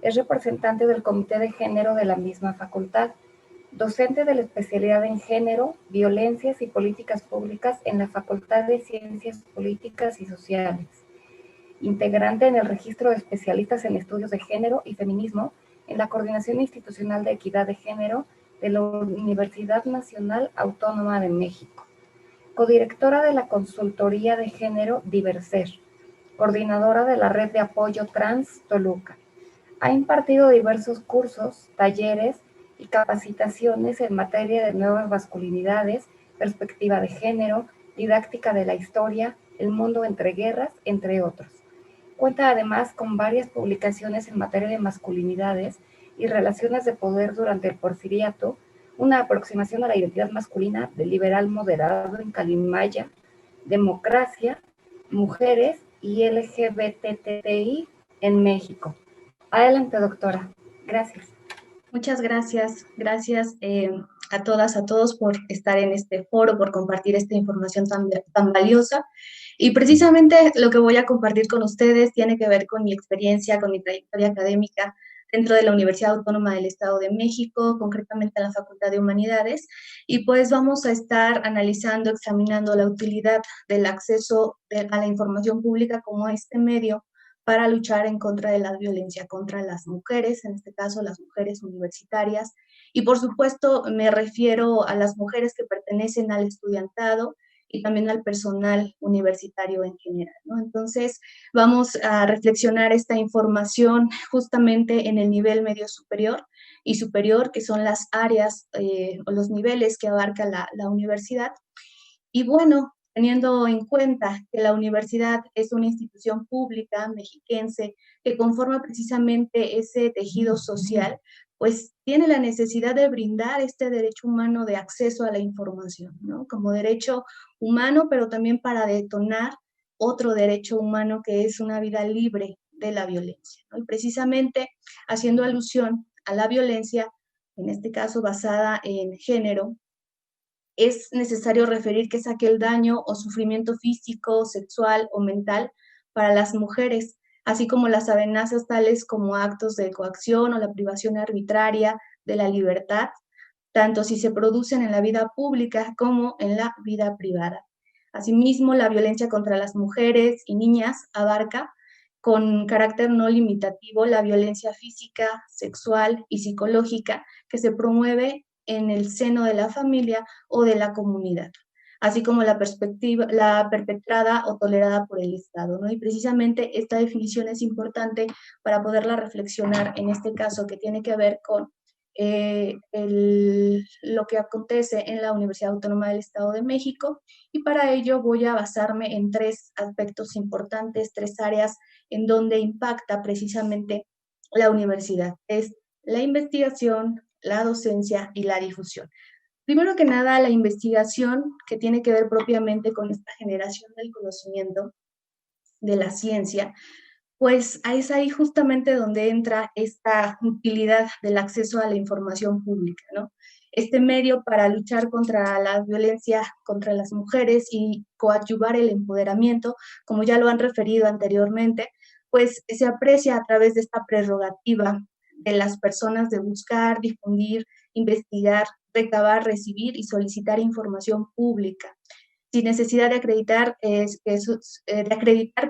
Es representante del Comité de Género de la misma facultad, docente de la especialidad en Género, Violencias y Políticas Públicas en la Facultad de Ciencias Políticas y Sociales, integrante en el Registro de Especialistas en Estudios de Género y Feminismo en la Coordinación Institucional de Equidad de Género de la Universidad Nacional Autónoma de México, codirectora de la Consultoría de Género Diverser, coordinadora de la Red de Apoyo Trans Toluca. Ha impartido diversos cursos, talleres y capacitaciones en materia de nuevas masculinidades, perspectiva de género, didáctica de la historia, el mundo entre guerras, entre otros. Cuenta además con varias publicaciones en materia de masculinidades y relaciones de poder durante el Porfiriato, una aproximación a la identidad masculina del liberal moderado en Calimaya, democracia, mujeres y LGBTI en México. Adelante, doctora. Gracias. Muchas gracias. Gracias a todas, a todos por estar en este foro, por compartir esta información tan valiosa. Y precisamente lo que voy a compartir con ustedes tiene que ver con mi experiencia, con mi trayectoria académica dentro de la Universidad Autónoma del Estado de México, concretamente en la Facultad de Humanidades, y pues vamos a estar analizando, examinando la utilidad del acceso a la información pública como este medio para luchar en contra de la violencia contra las mujeres, en este caso las mujeres universitarias, y por supuesto me refiero a las mujeres que pertenecen al estudiantado y también al personal universitario en general, ¿no? Entonces, vamos a reflexionar esta información justamente en el nivel medio superior y superior, que son las áreas o los niveles que abarca la universidad. Y bueno, teniendo en cuenta que la universidad es una institución pública mexiquense que conforma precisamente ese tejido social, pues tiene la necesidad de brindar este derecho humano de acceso a la información, ¿no? Como derecho humano, pero también para detonar otro derecho humano que es una vida libre de la violencia, ¿no? Y precisamente haciendo alusión a la violencia, en este caso basada en género, es necesario referir que es aquel daño o sufrimiento físico, sexual o mental para las mujeres, así como las amenazas tales como actos de coacción o la privación arbitraria de la libertad, tanto si se producen en la vida pública como en la vida privada. Asimismo, la violencia contra las mujeres y niñas abarca con carácter no limitativo la violencia física, sexual y psicológica que se promueve en el seno de la familia o de la comunidad. así como la perpetrada o tolerada por el Estado, ¿no? Y precisamente esta definición es importante para poderla reflexionar en este caso que tiene que ver con lo que acontece en la Universidad Autónoma del Estado de México, y para ello voy a basarme en 3 aspectos importantes, 3 áreas en donde impacta precisamente la universidad. Es la investigación, la docencia y la difusión. Primero que nada, la investigación, que tiene que ver propiamente con esta generación del conocimiento, de la ciencia, pues es ahí justamente donde entra esta utilidad del acceso a la información pública, ¿no? Este medio para luchar contra la violencia contra las mujeres y coadyuvar el empoderamiento, como ya lo han referido anteriormente, pues se aprecia a través de esta prerrogativa de las personas de buscar, difundir, investigar, recabar, recibir y solicitar información pública, sin necesidad de acreditar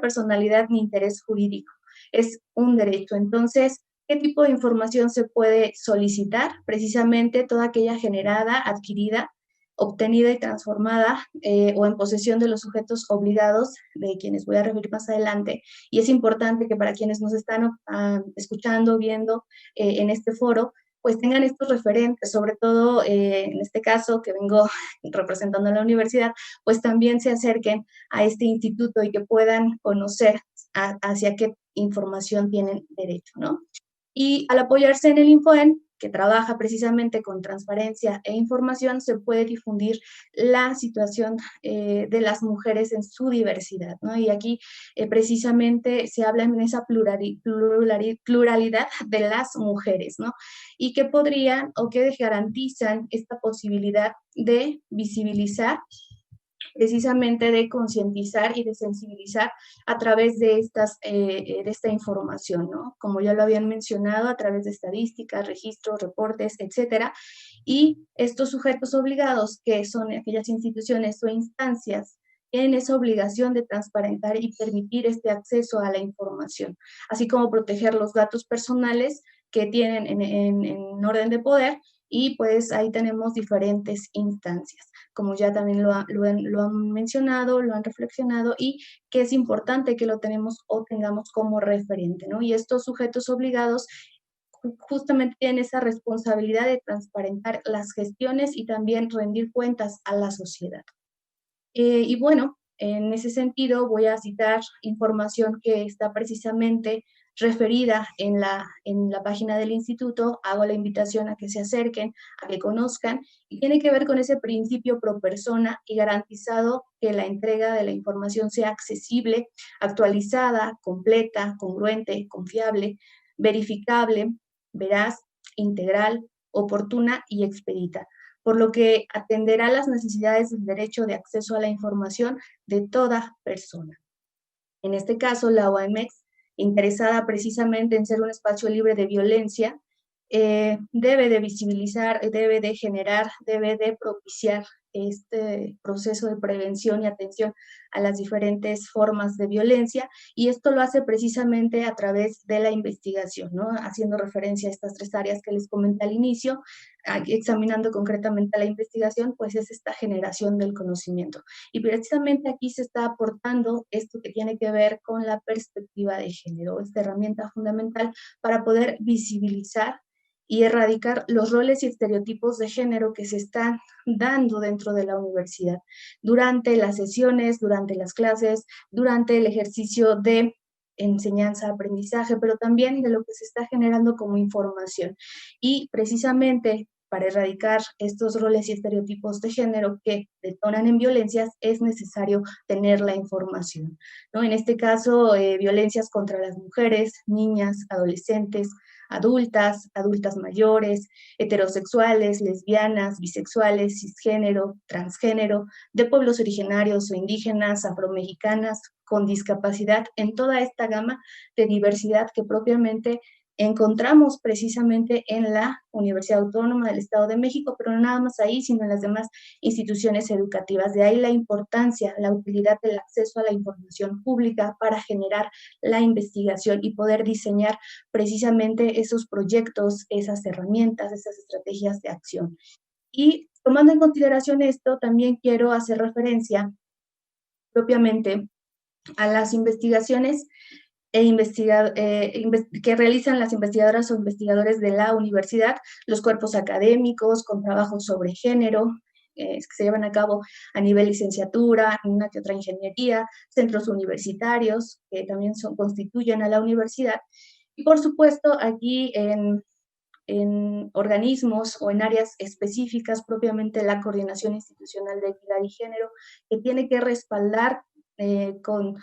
personalidad ni interés jurídico. Es un derecho. Entonces, ¿qué tipo de información se puede solicitar? Precisamente toda aquella generada, adquirida, obtenida y transformada o en posesión de los sujetos obligados, de quienes voy a referir más adelante. Y es importante que para quienes nos están escuchando, viendo en este foro, pues tengan estos referentes, sobre todo en este caso que vengo representando a la universidad, pues también se acerquen a este instituto y que puedan conocer hacia qué información tienen derecho, ¿no? Y al apoyarse en el INFOEN, que trabaja precisamente con transparencia e información, se puede difundir la situación de las mujeres en su diversidad, ¿no? Y aquí precisamente se habla en esa pluralidad de las mujeres, ¿no? Y que podrían o que garantizan esta posibilidad de visibilizar, precisamente de concientizar y de sensibilizar a través de esta información, ¿no? Como ya lo habían mencionado, a través de estadísticas, registros, reportes, etcétera. Y estos sujetos obligados, que son aquellas instituciones o instancias, tienen esa obligación de transparentar y permitir este acceso a la información, así como proteger los datos personales que tienen en orden de poder. Y pues ahí tenemos diferentes instancias, como ya también lo han mencionado, lo han reflexionado, y que es importante que lo tenemos o tengamos como referente, ¿no? Y estos sujetos obligados justamente tienen esa responsabilidad de transparentar las gestiones y también rendir cuentas a la sociedad. Y bueno, en ese sentido voy a citar información que está precisamente referida en la página del instituto. Hago la invitación a que se acerquen, a que conozcan, y tiene que ver con ese principio pro persona y garantizado que la entrega de la información sea accesible, actualizada, completa, congruente, confiable, verificable, veraz, integral, oportuna y expedita, por lo que atenderá las necesidades del derecho de acceso a la información de toda persona. En este caso, la OAMX, interesada precisamente en ser un espacio libre de violencia, debe de visibilizar, debe de generar, debe de propiciar este proceso de prevención y atención a las diferentes formas de violencia, y esto lo hace precisamente a través de la investigación, ¿no? Haciendo referencia a estas 3 áreas que les comenté al inicio, examinando concretamente la investigación, pues es esta generación del conocimiento. Y precisamente aquí se está aportando esto que tiene que ver con la perspectiva de género, esta herramienta fundamental para poder visibilizar y erradicar los roles y estereotipos de género que se están dando dentro de la universidad, durante las sesiones, durante las clases, durante el ejercicio de enseñanza, aprendizaje, pero también de lo que se está generando como información. Y precisamente para erradicar estos roles y estereotipos de género que detonan en violencias, es necesario tener la información, ¿no? En este caso, violencias contra las mujeres, niñas, adolescentes, adultas, adultas mayores, heterosexuales, lesbianas, bisexuales, cisgénero, transgénero, de pueblos originarios o indígenas, afromexicanas, con discapacidad, en toda esta gama de diversidad que propiamente encontramos precisamente en la Universidad Autónoma del Estado de México, pero no nada más ahí, sino en las demás instituciones educativas. De ahí la importancia, la utilidad del acceso a la información pública para generar la investigación y poder diseñar precisamente esos proyectos, esas herramientas, esas estrategias de acción. Y tomando en consideración esto, también quiero hacer referencia propiamente a las investigaciones que realizan las investigadoras o investigadores de la universidad, los cuerpos académicos con trabajos sobre género, que se llevan a cabo a nivel licenciatura, una que otra ingeniería, centros universitarios que también constituyen a la universidad. Y por supuesto, aquí en organismos o en áreas específicas, propiamente la Coordinación Institucional de Equidad y Género, que tiene que respaldar con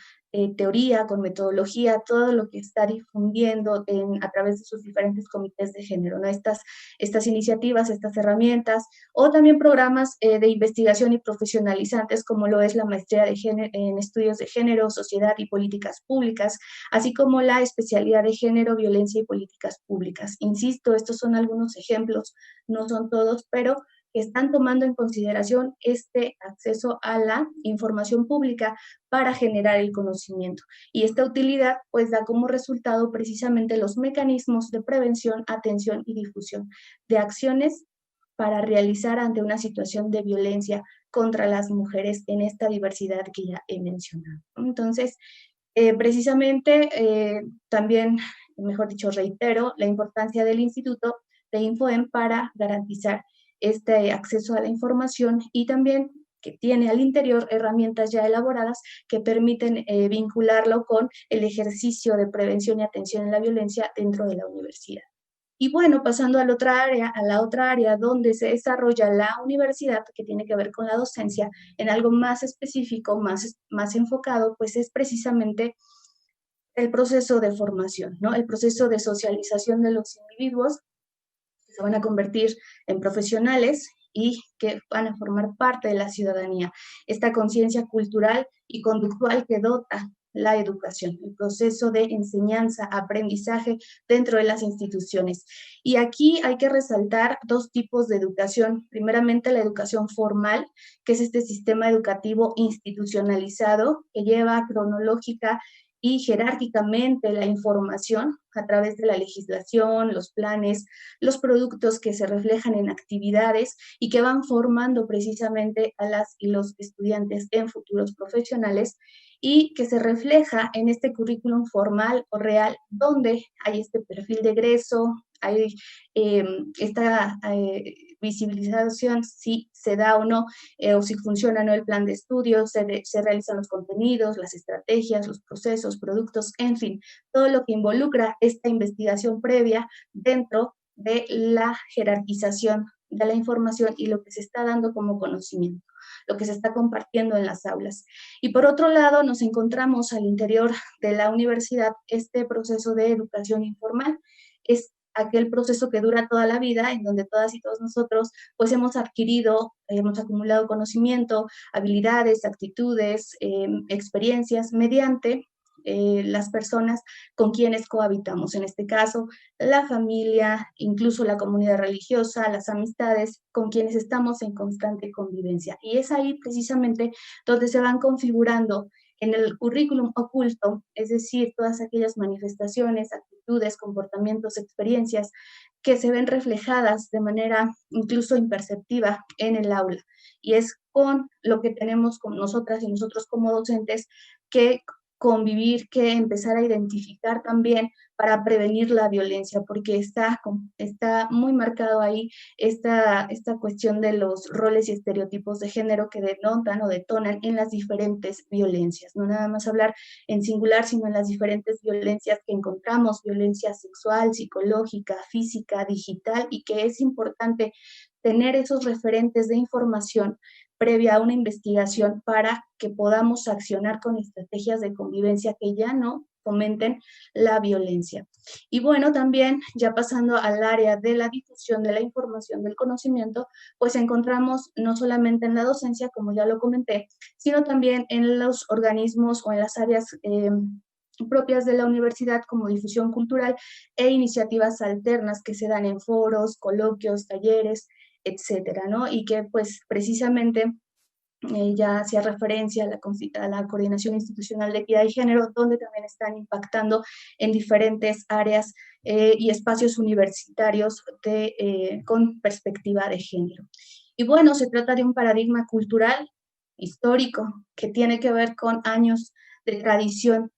teoría, con metodología, todo lo que está difundiendo a través de sus diferentes comités de género, ¿no? Estas iniciativas, estas herramientas, o también programas de investigación y profesionalizantes, como lo es la maestría de género, en estudios de género, sociedad y políticas públicas, así como la especialidad de género, violencia y políticas públicas. Insisto, estos son algunos ejemplos, no son todos, pero que están tomando en consideración este acceso a la información pública para generar el conocimiento. Y esta utilidad pues da como resultado precisamente los mecanismos de prevención, atención y difusión de acciones para realizar ante una situación de violencia contra las mujeres en esta diversidad que ya he mencionado. Entonces, precisamente también, mejor dicho, reitero la importancia del Instituto de InfoEM para garantizar este acceso a la información y también que tiene al interior herramientas ya elaboradas que permiten vincularlo con el ejercicio de prevención y atención en la violencia dentro de la universidad. Y bueno, pasando a la otra área donde se desarrolla la universidad, que tiene que ver con la docencia, en algo más específico, más enfocado, pues es precisamente el proceso de formación, ¿no? El proceso de socialización de los individuos que se van a convertir en profesionales y que van a formar parte de la ciudadanía. Esta conciencia cultural y conductual que dota la educación, el proceso de enseñanza, aprendizaje dentro de las instituciones. Y aquí hay que resaltar dos tipos de educación. Primeramente, la educación formal, que es este sistema educativo institucionalizado que lleva cronológica y jerárquicamente la información a través de la legislación, los planes, los productos que se reflejan en actividades y que van formando precisamente a las y los estudiantes en futuros profesionales y que se refleja en este currículum formal o real donde hay este perfil de egreso, hay esta visibilización si se da o no, o si funciona o no el plan de estudios, se realizan los contenidos, las estrategias, los procesos, productos, en fin, todo lo que involucra esta investigación previa dentro de la jerarquización de la información y lo que se está dando como conocimiento, lo que se está compartiendo en las aulas. Y por otro lado, nos encontramos al interior de la universidad este proceso de educación informal. Es aquel proceso que dura toda la vida, en donde todas y todos nosotros pues hemos acumulado conocimiento, habilidades, actitudes, experiencias mediante las personas con quienes cohabitamos, en este caso la familia, incluso la comunidad religiosa, las amistades con quienes estamos en constante convivencia. Y es ahí precisamente donde se van configurando en el currículum oculto, es decir, todas aquellas manifestaciones, actitudes, comportamientos, experiencias que se ven reflejadas de manera incluso imperceptiva en el aula. Y es con lo que tenemos con nosotras y nosotros como docentes que convivir, que empezar a identificar también para prevenir la violencia, porque está muy marcado ahí esta cuestión de los roles y estereotipos de género que denotan o detonan en las diferentes violencias. No nada más hablar en singular, sino en las diferentes violencias que encontramos, violencia sexual, psicológica, física, digital, y que es importante tener esos referentes de información previa a una investigación para que podamos accionar con estrategias de convivencia que ya no fomenten la violencia. Y bueno, también ya pasando al área de la difusión de la información del conocimiento, pues encontramos no solamente en la docencia, como ya lo comenté, sino también en los organismos o en las áreas propias de la universidad como difusión cultural e iniciativas alternas que se dan en foros, coloquios, talleres, etcétera, ¿no? Y que pues precisamente ya hacía referencia a la Coordinación Institucional de Equidad y Género, donde también están impactando en diferentes áreas y espacios universitarios con perspectiva de género. Y bueno, se trata de un paradigma cultural, histórico, que tiene que ver con años de tradición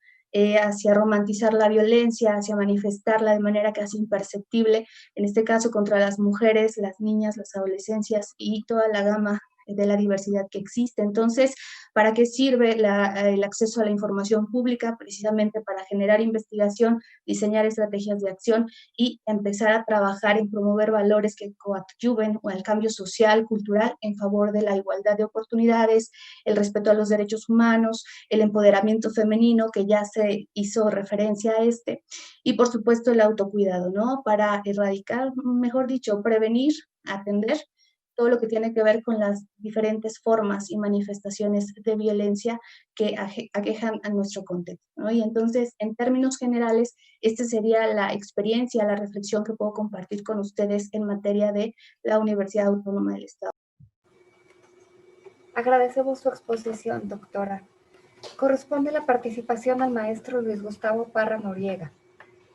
hacia romantizar la violencia, hacia manifestarla de manera casi imperceptible, en este caso contra las mujeres, las niñas, las adolescencias y toda la gama de la diversidad que existe. Entonces, ¿para qué sirve el acceso a la información pública? Precisamente para generar investigación, diseñar estrategias de acción y empezar a trabajar en promover valores que coadyuven al cambio social, cultural, en favor de la igualdad de oportunidades, el respeto a los derechos humanos, el empoderamiento femenino, que ya se hizo referencia a y por supuesto el autocuidado, ¿no? Para erradicar, mejor dicho, prevenir, atender todo lo que tiene que ver con las diferentes formas y manifestaciones de violencia que aquejan a nuestro contexto, ¿no? Y entonces, en términos generales, esta sería la experiencia, la reflexión que puedo compartir con ustedes en materia de la Universidad Autónoma del Estado. Agradecemos su exposición, doctora. Corresponde la participación al maestro Luis Gustavo Parra Noriega.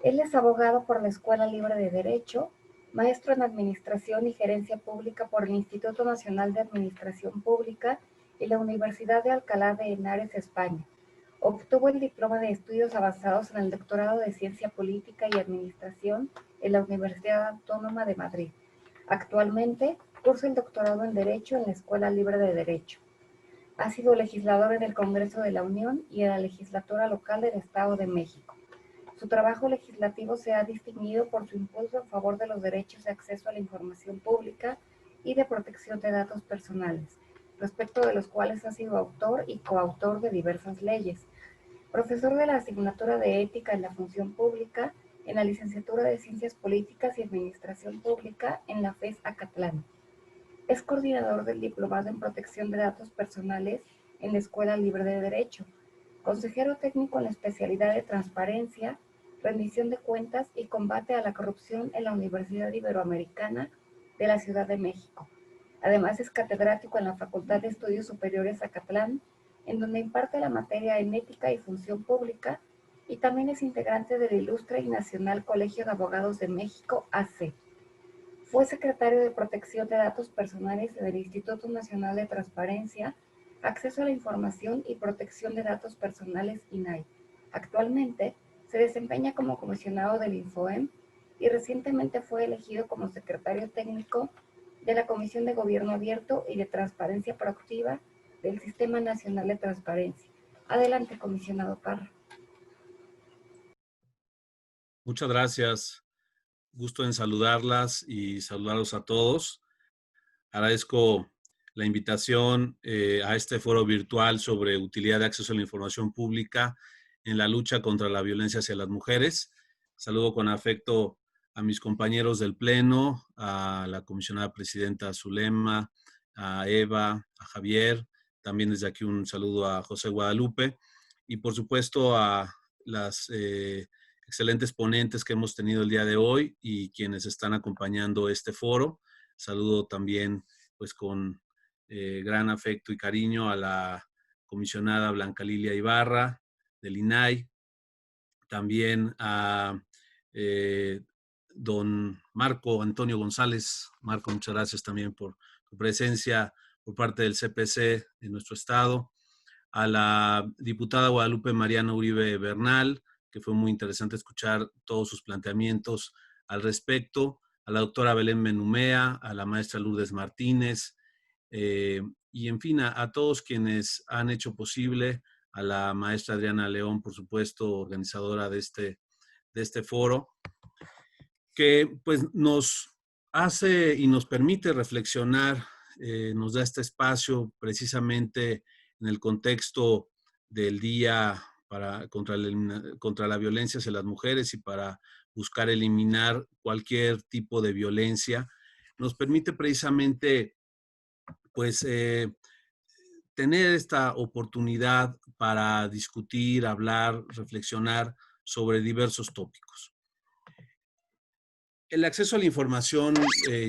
Él es abogado por la Escuela Libre de Derecho, maestro en Administración y Gerencia Pública por el Instituto Nacional de Administración Pública y la Universidad de Alcalá de Henares, España. Obtuvo el diploma de estudios avanzados en el doctorado de Ciencia Política y Administración en la Universidad Autónoma de Madrid. Actualmente cursa el doctorado en Derecho en la Escuela Libre de Derecho. Ha sido legislador en el Congreso de la Unión y en la legislatura local del Estado de México. Su trabajo legislativo se ha distinguido por su impulso en favor de los derechos de acceso a la información pública y de protección de datos personales, respecto de los cuales ha sido autor y coautor de diversas leyes. Profesor de la asignatura de Ética en la Función Pública, en la licenciatura de Ciencias Políticas y Administración Pública en la FES Acatlán. Es coordinador del Diplomado en Protección de Datos Personales en la Escuela Libre de Derecho, consejero técnico en la especialidad de Transparencia, Rendición de Cuentas y Combate a la Corrupción en la Universidad Iberoamericana de la Ciudad de México. Además es catedrático en la Facultad de Estudios Superiores Acatlán, en donde imparte la materia en Ética y Función Pública, y también es integrante del Ilustre y Nacional Colegio de Abogados de México, AC. Fue secretario de Protección de Datos Personales del Instituto Nacional de Transparencia, Acceso a la Información y Protección de Datos Personales, INAI. Actualmente se desempeña como comisionado del INFOEM y recientemente fue elegido como secretario técnico de la Comisión de Gobierno Abierto y de Transparencia Proactiva del Sistema Nacional de Transparencia. Adelante, comisionado Parra. Muchas gracias. Gusto en saludarlas y saludarlos a todos. Agradezco la invitación a este foro virtual sobre utilidad de acceso a la información pública en la lucha contra la violencia hacia las mujeres. Saludo con afecto a mis compañeros del Pleno, a la comisionada presidenta Zulema, a Eva, a Javier. También desde aquí un saludo a José Guadalupe y por supuesto a las excelentes ponentes que hemos tenido el día de hoy y quienes están acompañando este foro. Saludo también pues con gran afecto y cariño a la comisionada Blanca Lilia Ibarra del INAI, también a don Marco Antonio González. Marco, muchas gracias también por tu presencia por parte del CPC en nuestro estado, a la diputada Guadalupe Mariana Uribe Bernal, que fue muy interesante escuchar todos sus planteamientos al respecto, a la doctora Belén Benumea, a la maestra Lourdes Martínez, y en fin, a todos quienes han hecho posible, a la maestra Adriana León, por supuesto, organizadora de este foro, que pues nos hace y nos permite reflexionar, nos da este espacio precisamente en el contexto del Día contra la violencia hacia las mujeres y para buscar eliminar cualquier tipo de violencia. Nos permite precisamente pues tener esta oportunidad para discutir, hablar, reflexionar sobre diversos tópicos. El acceso a la información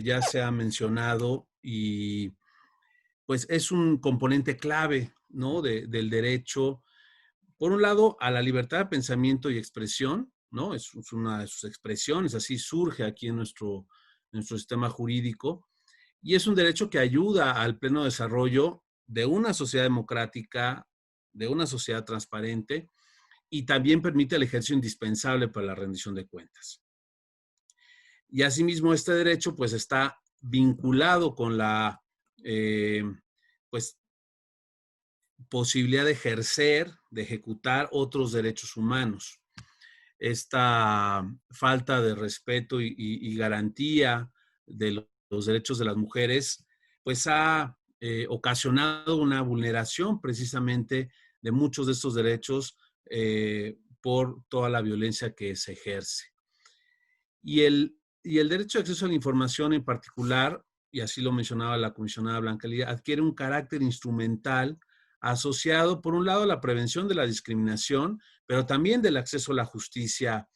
ya se ha mencionado y pues es un componente clave, ¿no? Del derecho, por un lado, a la libertad de pensamiento y expresión, ¿no? Es una de sus expresiones, así surge aquí en nuestro sistema jurídico, y es un derecho que ayuda al pleno desarrollo de una sociedad democrática, de una sociedad transparente, y también permite el ejercicio indispensable para la rendición de cuentas. Y asimismo, este derecho pues está vinculado con la pues, posibilidad de ejercer, de ejecutar otros derechos humanos. Esta falta de respeto y garantía de los derechos de las mujeres, pues ha ocasionado una vulneración precisamente de muchos de estos derechos por toda la violencia que se ejerce. Y el derecho de acceso a la información en particular, y así lo mencionaba la comisionada Blanca Lidia, adquiere un carácter instrumental asociado, por un lado, a la prevención de la discriminación, pero también del acceso a la justicia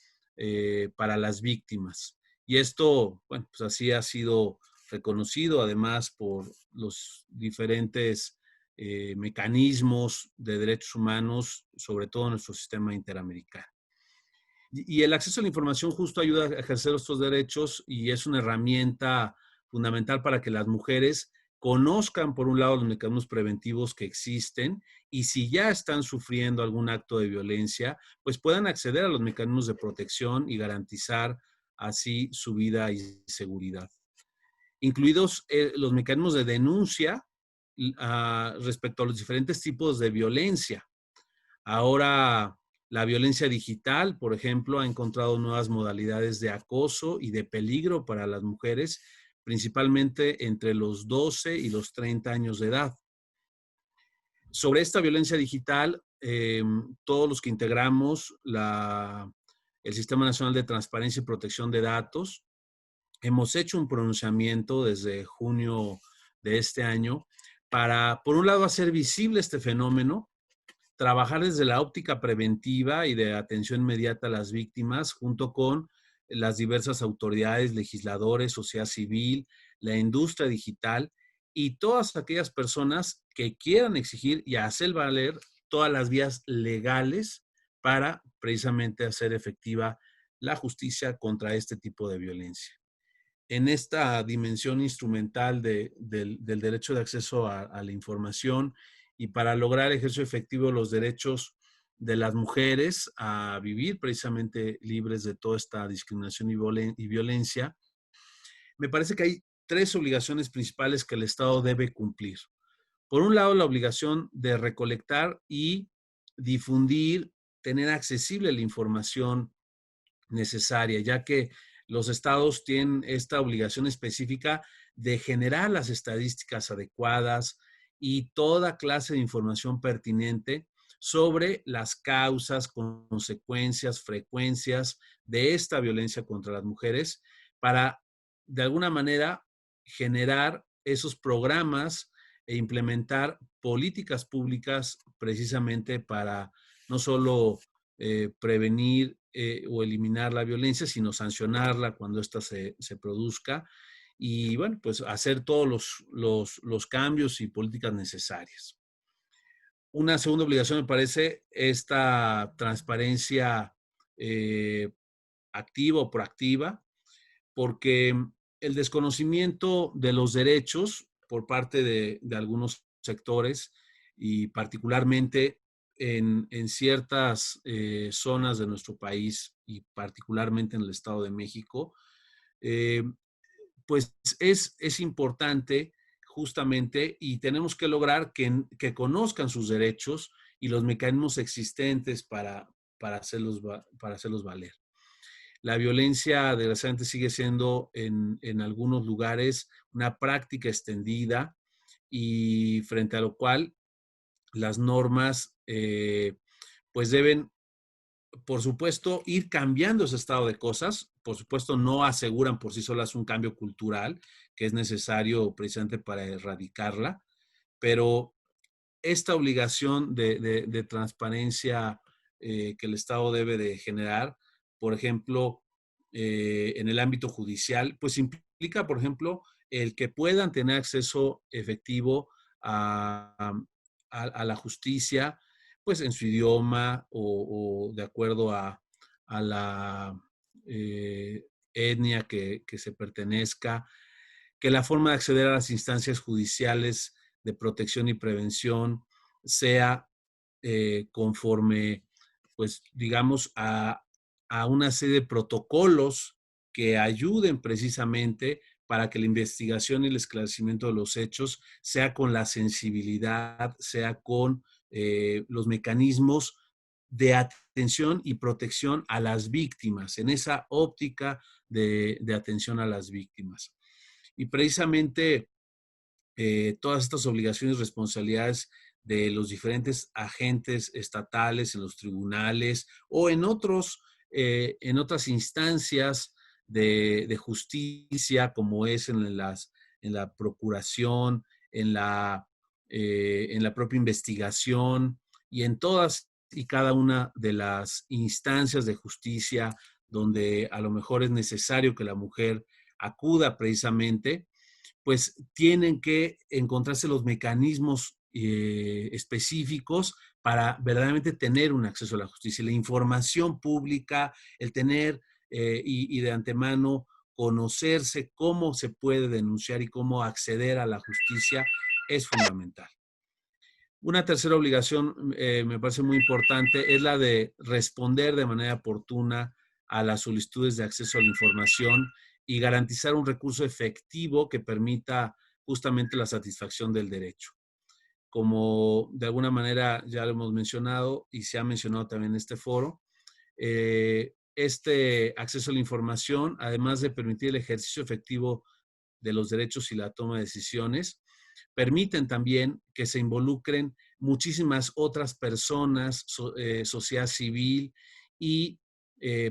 para las víctimas. Y esto, bueno, pues así ha sido reconocido además por los diferentes mecanismos de derechos humanos, sobre todo en nuestro sistema interamericano. Y el acceso a la información justo ayuda a ejercer estos derechos y es una herramienta fundamental para que las mujeres conozcan, por un lado, los mecanismos preventivos que existen y si ya están sufriendo algún acto de violencia, pues puedan acceder a los mecanismos de protección y garantizar así su vida y seguridad. Incluidos los mecanismos de denuncia respecto a los diferentes tipos de violencia. Ahora, la violencia digital, por ejemplo, ha encontrado nuevas modalidades de acoso y de peligro para las mujeres, principalmente entre los 12 y los 30 años de edad. Sobre esta violencia digital, todos los que integramos el Sistema Nacional de Transparencia y Protección de Datos, hemos hecho un pronunciamiento desde junio de este año para, por un lado, hacer visible este fenómeno, trabajar desde la óptica preventiva y de atención inmediata a las víctimas, junto con las diversas autoridades, legisladores, sociedad civil, la industria digital y todas aquellas personas que quieran exigir y hacer valer todas las vías legales para precisamente hacer efectiva la justicia contra este tipo de violencia. En esta dimensión instrumental del derecho de acceso a la información y para lograr el ejercicio efectivo de los derechos de las mujeres a vivir precisamente libres de toda esta discriminación y violencia, me parece que hay tres obligaciones principales que el Estado debe cumplir. Por un lado, la obligación de recolectar y difundir, tener accesible la información necesaria, ya que los estados tienen esta obligación específica de generar las estadísticas adecuadas y toda clase de información pertinente sobre las causas, consecuencias, frecuencias de esta violencia contra las mujeres para, de alguna manera, generar esos programas e implementar políticas públicas precisamente para no solo prevenir o eliminar la violencia, sino sancionarla cuando ésta se produzca y, bueno, pues hacer todos los cambios y políticas necesarias. Una segunda obligación me parece esta transparencia activa o proactiva, porque el desconocimiento de los derechos por parte de algunos sectores y particularmente en ciertas zonas de nuestro país y particularmente en el Estado de México, pues es importante justamente y tenemos que lograr que conozcan sus derechos y los mecanismos existentes para hacerlos valer. La violencia, desgraciadamente, sigue siendo en algunos lugares una práctica extendida y frente a lo cual las normas pues deben, por supuesto, ir cambiando ese estado de cosas. Por supuesto, no aseguran por sí solas un cambio cultural que es necesario precisamente para erradicarla, pero esta obligación de transparencia que el Estado debe de generar, por ejemplo, en el ámbito judicial, pues implica, por ejemplo, el que puedan tener acceso efectivo a la justicia, pues en su idioma o de acuerdo a la etnia que se pertenezca, que la forma de acceder a las instancias judiciales de protección y prevención sea conforme, pues digamos, a una serie de protocolos que ayuden precisamente para que la investigación y el esclarecimiento de los hechos sea con la sensibilidad, sea con los mecanismos de atención y protección a las víctimas, en esa óptica de atención a las víctimas. Y precisamente todas estas obligaciones y responsabilidades de los diferentes agentes estatales en los tribunales o en otras instancias de justicia, como es en la procuración, en la propia investigación y en todas y cada una de las instancias de justicia donde a lo mejor es necesario que la mujer acuda precisamente, pues tienen que encontrarse los mecanismos específicos para verdaderamente tener un acceso a la justicia. La información pública, el tener y de antemano conocerse cómo se puede denunciar y cómo acceder a la justicia es fundamental. Una tercera obligación me parece muy importante es la de responder de manera oportuna a las solicitudes de acceso a la información y garantizar un recurso efectivo que permita justamente la satisfacción del derecho. Como de alguna manera ya lo hemos mencionado y se ha mencionado también en este foro, este acceso a la información, además de permitir el ejercicio efectivo de los derechos y la toma de decisiones, permiten también que se involucren muchísimas otras personas, sociedad civil y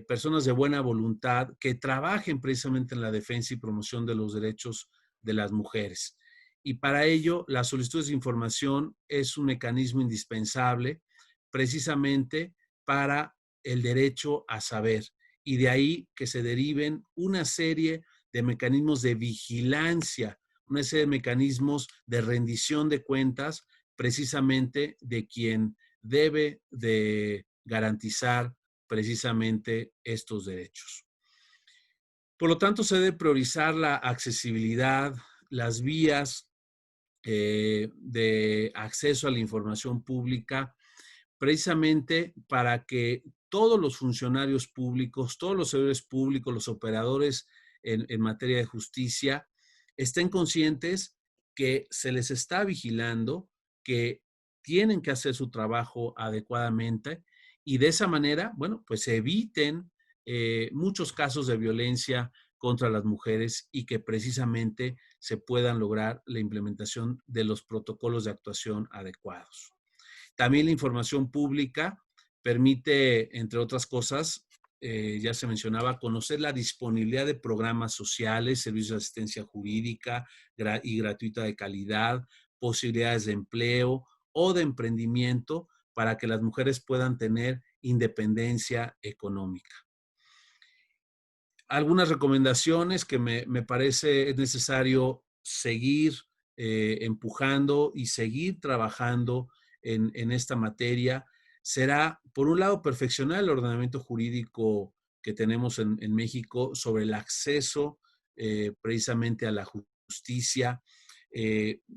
personas de buena voluntad que trabajen precisamente en la defensa y promoción de los derechos de las mujeres. Y para ello, la solicitud de información es un mecanismo indispensable precisamente para el derecho a saber. Y de ahí que se deriven una serie de mecanismos de vigilancia, una serie de mecanismos de rendición de cuentas precisamente de quien debe de garantizar precisamente estos derechos. Por lo tanto, se debe priorizar la accesibilidad, las vías de acceso a la información pública, precisamente para que todos los funcionarios públicos, todos los servidores públicos, los operadores en materia de justicia, estén conscientes que se les está vigilando, que tienen que hacer su trabajo adecuadamente y de esa manera, bueno, pues eviten muchos casos de violencia contra las mujeres y que precisamente se puedan lograr la implementación de los protocolos de actuación adecuados. También la información pública permite, entre otras cosas, ya se mencionaba, conocer la disponibilidad de programas sociales, servicios de asistencia jurídica y gratuita de calidad, posibilidades de empleo o de emprendimiento para que las mujeres puedan tener independencia económica. Algunas recomendaciones que me parece es necesario seguir empujando y seguir trabajando en esta materia será, por un lado, perfeccionar el ordenamiento jurídico que tenemos en México sobre el acceso precisamente a la justicia,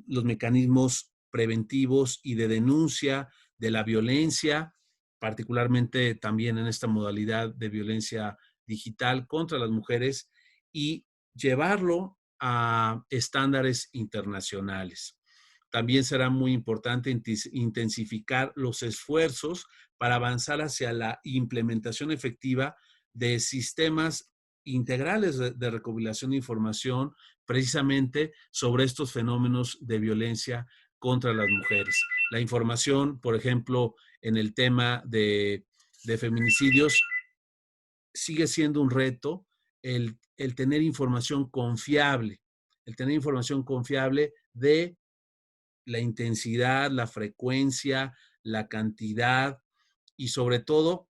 los mecanismos preventivos y de denuncia de la violencia, particularmente también en esta modalidad de violencia digital contra las mujeres y llevarlo a estándares internacionales. También será muy importante intensificar los esfuerzos para avanzar hacia la implementación efectiva de sistemas integrales de recopilación de información precisamente sobre estos fenómenos de violencia contra las mujeres. La información, por ejemplo, en el tema de feminicidios, sigue siendo un reto el tener información confiable, de la intensidad, la frecuencia, la cantidad y sobre todo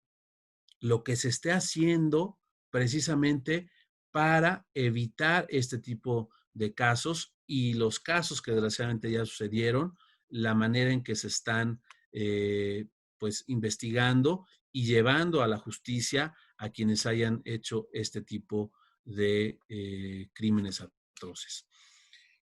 lo que se esté haciendo precisamente para evitar este tipo de casos y los casos que desgraciadamente ya sucedieron, la manera en que se están pues investigando y llevando a la justicia a quienes hayan hecho este tipo de crímenes atroces.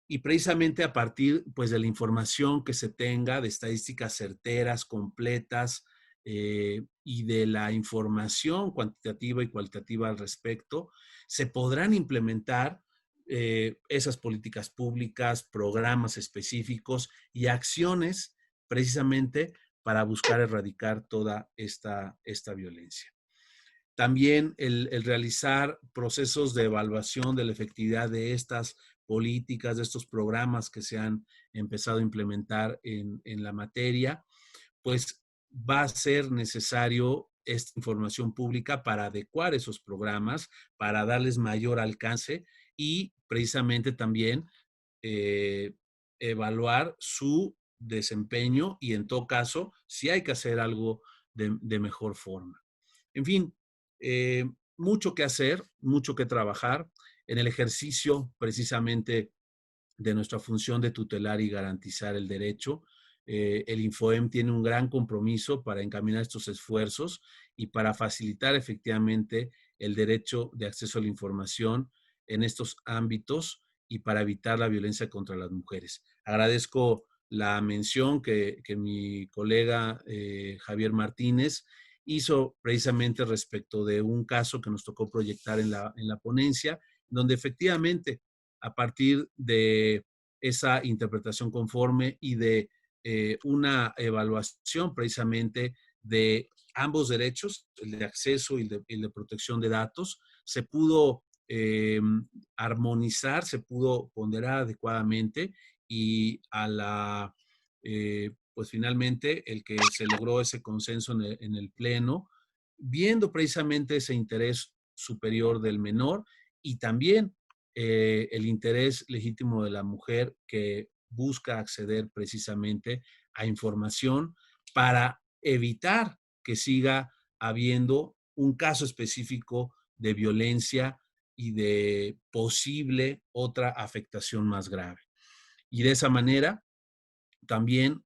Y precisamente a partir pues, de la información que se tenga, de estadísticas certeras, completas, y de la información cuantitativa y cualitativa al respecto, se podrán implementar esas políticas públicas, programas específicos y acciones precisamente para buscar erradicar toda esta violencia. También el realizar procesos de evaluación de la efectividad de estas políticas, de estos programas que se han empezado a implementar en la materia, pues va a ser necesario esta información pública para adecuar esos programas, para darles mayor alcance y precisamente también evaluar su desempeño y en todo caso, si hay que hacer algo de mejor forma. En fin, mucho que hacer, mucho que trabajar en el ejercicio precisamente de nuestra función de tutelar y garantizar el derecho. El INFOEM tiene un gran compromiso para encaminar estos esfuerzos y para facilitar efectivamente el derecho de acceso a la información en estos ámbitos y para evitar la violencia contra las mujeres. Agradezco la mención que mi colega Javier Martínez hizo precisamente respecto de un caso que nos tocó proyectar en la ponencia, donde efectivamente a partir de esa interpretación conforme y de una evaluación precisamente de ambos derechos, el de acceso y el de protección de datos, se pudo armonizar, se pudo ponderar adecuadamente y pues finalmente el que se logró ese consenso en el Pleno, viendo precisamente ese interés superior del menor y también el interés legítimo de la mujer que busca acceder precisamente a información para evitar que siga habiendo un caso específico de violencia y de posible otra afectación más grave. Y de esa manera también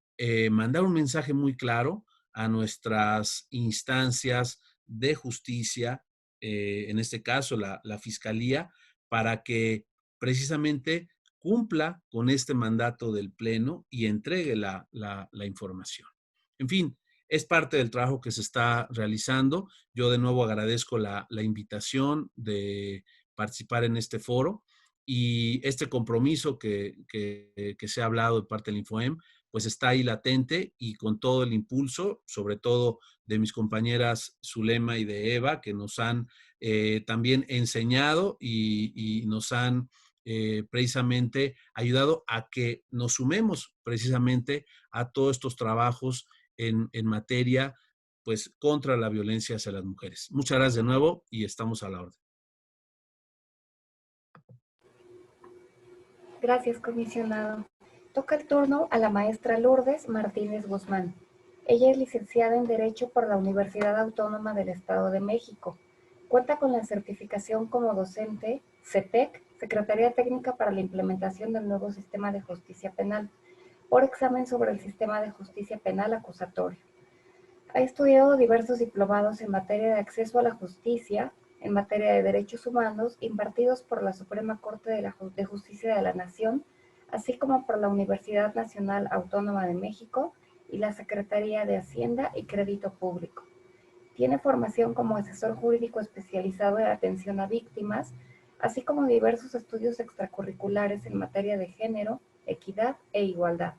mandar un mensaje muy claro a nuestras instancias de justicia, en este caso la Fiscalía, para que precisamente cumpla con este mandato del Pleno y entregue la información. En fin, es parte del trabajo que se está realizando. Yo de nuevo agradezco la invitación de participar en este foro y este compromiso que se ha hablado de parte del INFOEM, pues está ahí latente y con todo el impulso, sobre todo de mis compañeras Zulema y de Eva, que nos han también enseñado y nos han precisamente ayudado a que nos sumemos precisamente a todos estos trabajos en materia pues contra la violencia hacia las mujeres. Muchas gracias de nuevo y estamos a la orden. Gracias, comisionado. Toca el turno a la maestra Lourdes Martínez Guzmán. Ella es licenciada en Derecho por la Universidad Autónoma del Estado de México. Cuenta con la certificación como docente CETEC, Secretaría Técnica para la Implementación del Nuevo Sistema de Justicia Penal, por examen sobre el Sistema de Justicia Penal Acusatorio. Ha estudiado diversos diplomados en materia de acceso a la justicia, en materia de derechos humanos, impartidos por la Suprema Corte de Justicia de la Nación, así como por la Universidad Nacional Autónoma de México y la Secretaría de Hacienda y Crédito Público. Tiene formación como asesor jurídico especializado en atención a víctimas, así como diversos estudios extracurriculares en materia de género, equidad e igualdad.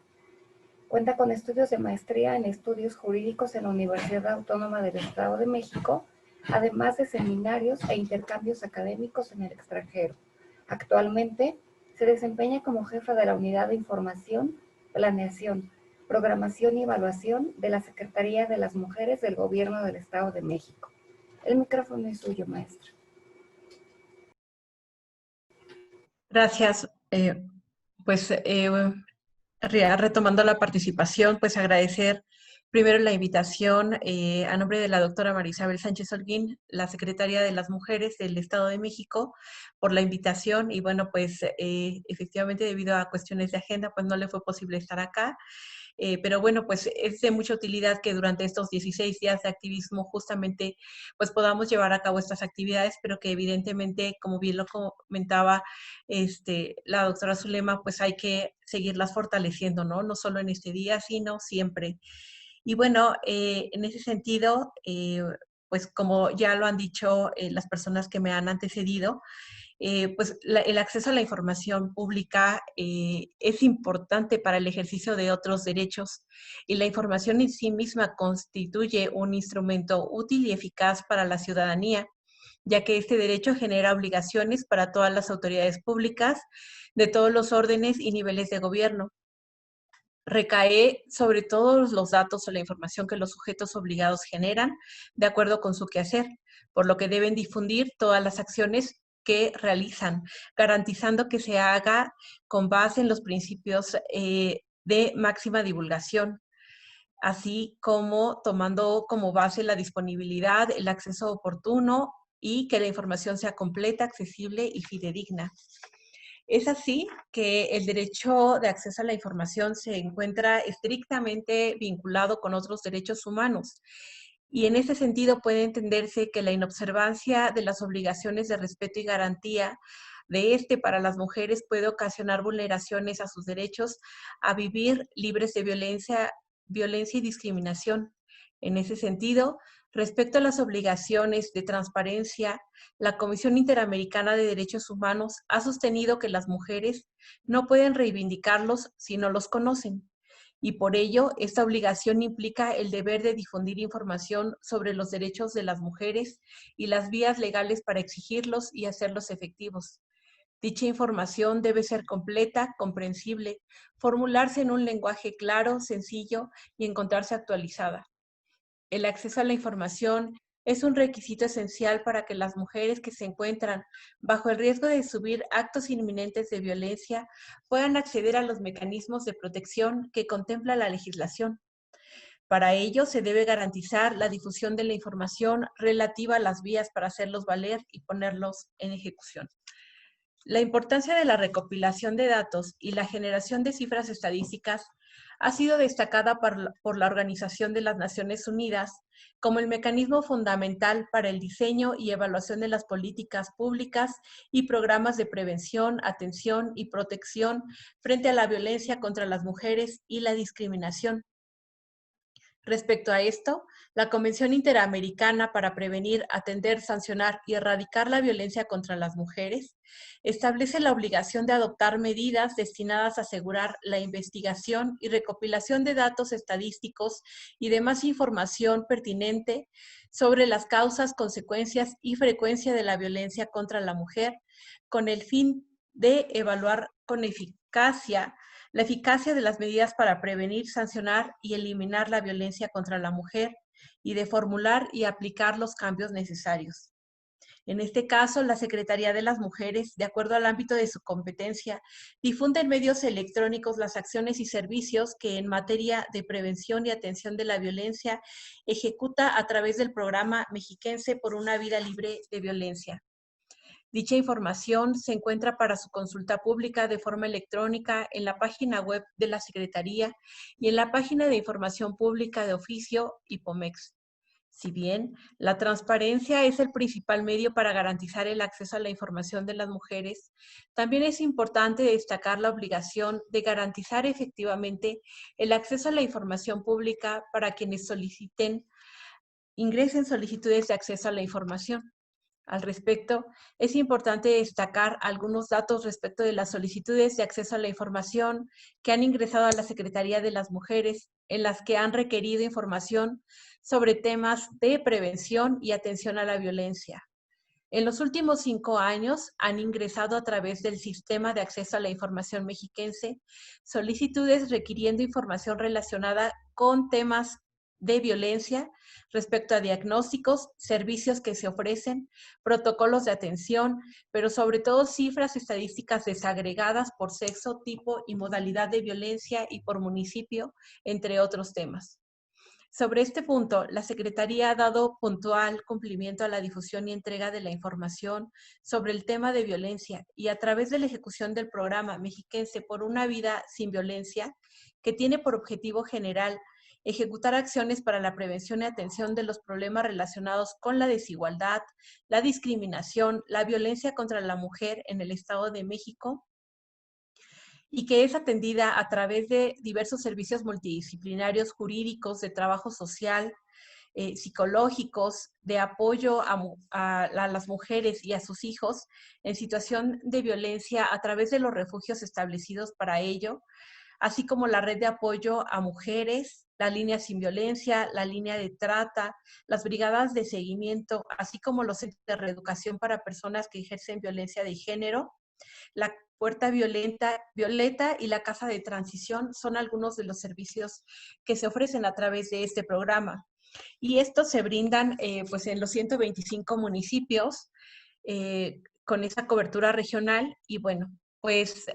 Cuenta con estudios de maestría en estudios jurídicos en la Universidad Autónoma del Estado de México, además de seminarios e intercambios académicos en el extranjero. Actualmente se desempeña como jefa de la Unidad de Información, Planeación, Programación y Evaluación de la Secretaría de las Mujeres del Gobierno del Estado de México. El micrófono es suyo, maestra. Gracias. Retomando la participación, pues agradecer primero la invitación a nombre de la doctora María Isabel Sánchez Holguín, la secretaria de las Mujeres del Estado de México, por la invitación. Y bueno, pues efectivamente debido a cuestiones de agenda, pues no le fue posible estar acá. Pero bueno, pues es de mucha utilidad que durante estos 16 días de activismo justamente pues podamos llevar a cabo estas actividades, pero que evidentemente, como bien lo comentaba la doctora Zulema, pues hay que seguirlas fortaleciendo, ¿no? No solo en este día, sino siempre. Y bueno, en ese sentido, pues como ya lo han dicho las personas que me han antecedido, pues el acceso a la información pública es importante para el ejercicio de otros derechos y la información en sí misma constituye un instrumento útil y eficaz para la ciudadanía, ya que este derecho genera obligaciones para todas las autoridades públicas de todos los órdenes y niveles de gobierno. Recae sobre todos los datos o la información que los sujetos obligados generan de acuerdo con su quehacer, por lo que deben difundir todas las acciones que realizan, garantizando que se haga con base en los principios de máxima divulgación, así como tomando como base la disponibilidad, el acceso oportuno y que la información sea completa, accesible y fidedigna. Es así que el derecho de acceso a la información se encuentra estrictamente vinculado con otros derechos humanos. Y en ese sentido puede entenderse que la inobservancia de las obligaciones de respeto y garantía de para las mujeres puede ocasionar vulneraciones a sus derechos a vivir libres de violencia y discriminación. En ese sentido, respecto a las obligaciones de transparencia, la Comisión Interamericana de Derechos Humanos ha sostenido que las mujeres no pueden reivindicarlos si no los conocen. Y por ello, esta obligación implica el deber de difundir información sobre los derechos de las mujeres y las vías legales para exigirlos y hacerlos efectivos. Dicha información debe ser completa, comprensible, formularse en un lenguaje claro, sencillo y encontrarse actualizada. El acceso a la información es un requisito esencial para que las mujeres que se encuentran bajo el riesgo de sufrir actos inminentes de violencia puedan acceder a los mecanismos de protección que contempla la legislación. Para ello, se debe garantizar la difusión de la información relativa a las vías para hacerlos valer y ponerlos en ejecución. La importancia de la recopilación de datos y la generación de cifras estadísticas ha sido destacada por la Organización de las Naciones Unidas como el mecanismo fundamental para el diseño y evaluación de las políticas públicas y programas de prevención, atención y protección frente a la violencia contra las mujeres y la discriminación. Respecto a esto, la Convención Interamericana para Prevenir, Atender, Sancionar y Erradicar la Violencia contra las Mujeres establece la obligación de adoptar medidas destinadas a asegurar la investigación y recopilación de datos estadísticos y demás información pertinente sobre las causas, consecuencias y frecuencia de la violencia contra la mujer, con el fin de evaluar con eficacia la eficacia de las medidas para prevenir, sancionar y eliminar la violencia contra la mujer y de formular y aplicar los cambios necesarios. En este caso, la Secretaría de las Mujeres, de acuerdo al ámbito de su competencia, difunde en medios electrónicos las acciones y servicios que en materia de prevención y atención de la violencia ejecuta a través del programa mexiquense por una vida libre de violencia. Dicha información se encuentra para su consulta pública de forma electrónica en la página web de la Secretaría y en la página de información pública de oficio IPOMEX. Si bien la transparencia es el principal medio para garantizar el acceso a la información de las mujeres, también es importante destacar la obligación de garantizar efectivamente el acceso a la información pública para quienes ingresen solicitudes de acceso a la información. Al respecto, es importante destacar algunos datos respecto de las solicitudes de acceso a la información que han ingresado a la Secretaría de las Mujeres, en las que han requerido información sobre temas de prevención y atención a la violencia. En los últimos 5 años han ingresado a través del Sistema de Acceso a la Información Mexiquense solicitudes requiriendo información relacionada con temas de violencia respecto a diagnósticos, servicios que se ofrecen, protocolos de atención, pero sobre todo cifras estadísticas desagregadas por sexo, tipo y modalidad de violencia y por municipio, entre otros temas. Sobre este punto, la Secretaría ha dado puntual cumplimiento a la difusión y entrega de la información sobre el tema de violencia y a través de la ejecución del programa Mexiquense por una vida sin violencia, que tiene por objetivo general ejecutar acciones para la prevención y atención de los problemas relacionados con la desigualdad, la discriminación, la violencia contra la mujer en el Estado de México, y que es atendida a través de diversos servicios multidisciplinarios jurídicos, de trabajo social, psicológicos, de apoyo a las mujeres y a sus hijos en situación de violencia a través de los refugios establecidos para ello, así como la red de apoyo a mujeres, la línea sin violencia, la línea de trata, las brigadas de seguimiento, así como los centros de reeducación para personas que ejercen violencia de género, la Puerta Violeta y la Casa de Transición son algunos de los servicios que se ofrecen a través de este programa. Y estos se brindan pues en los 125 municipios con esa cobertura regional. Y bueno, pues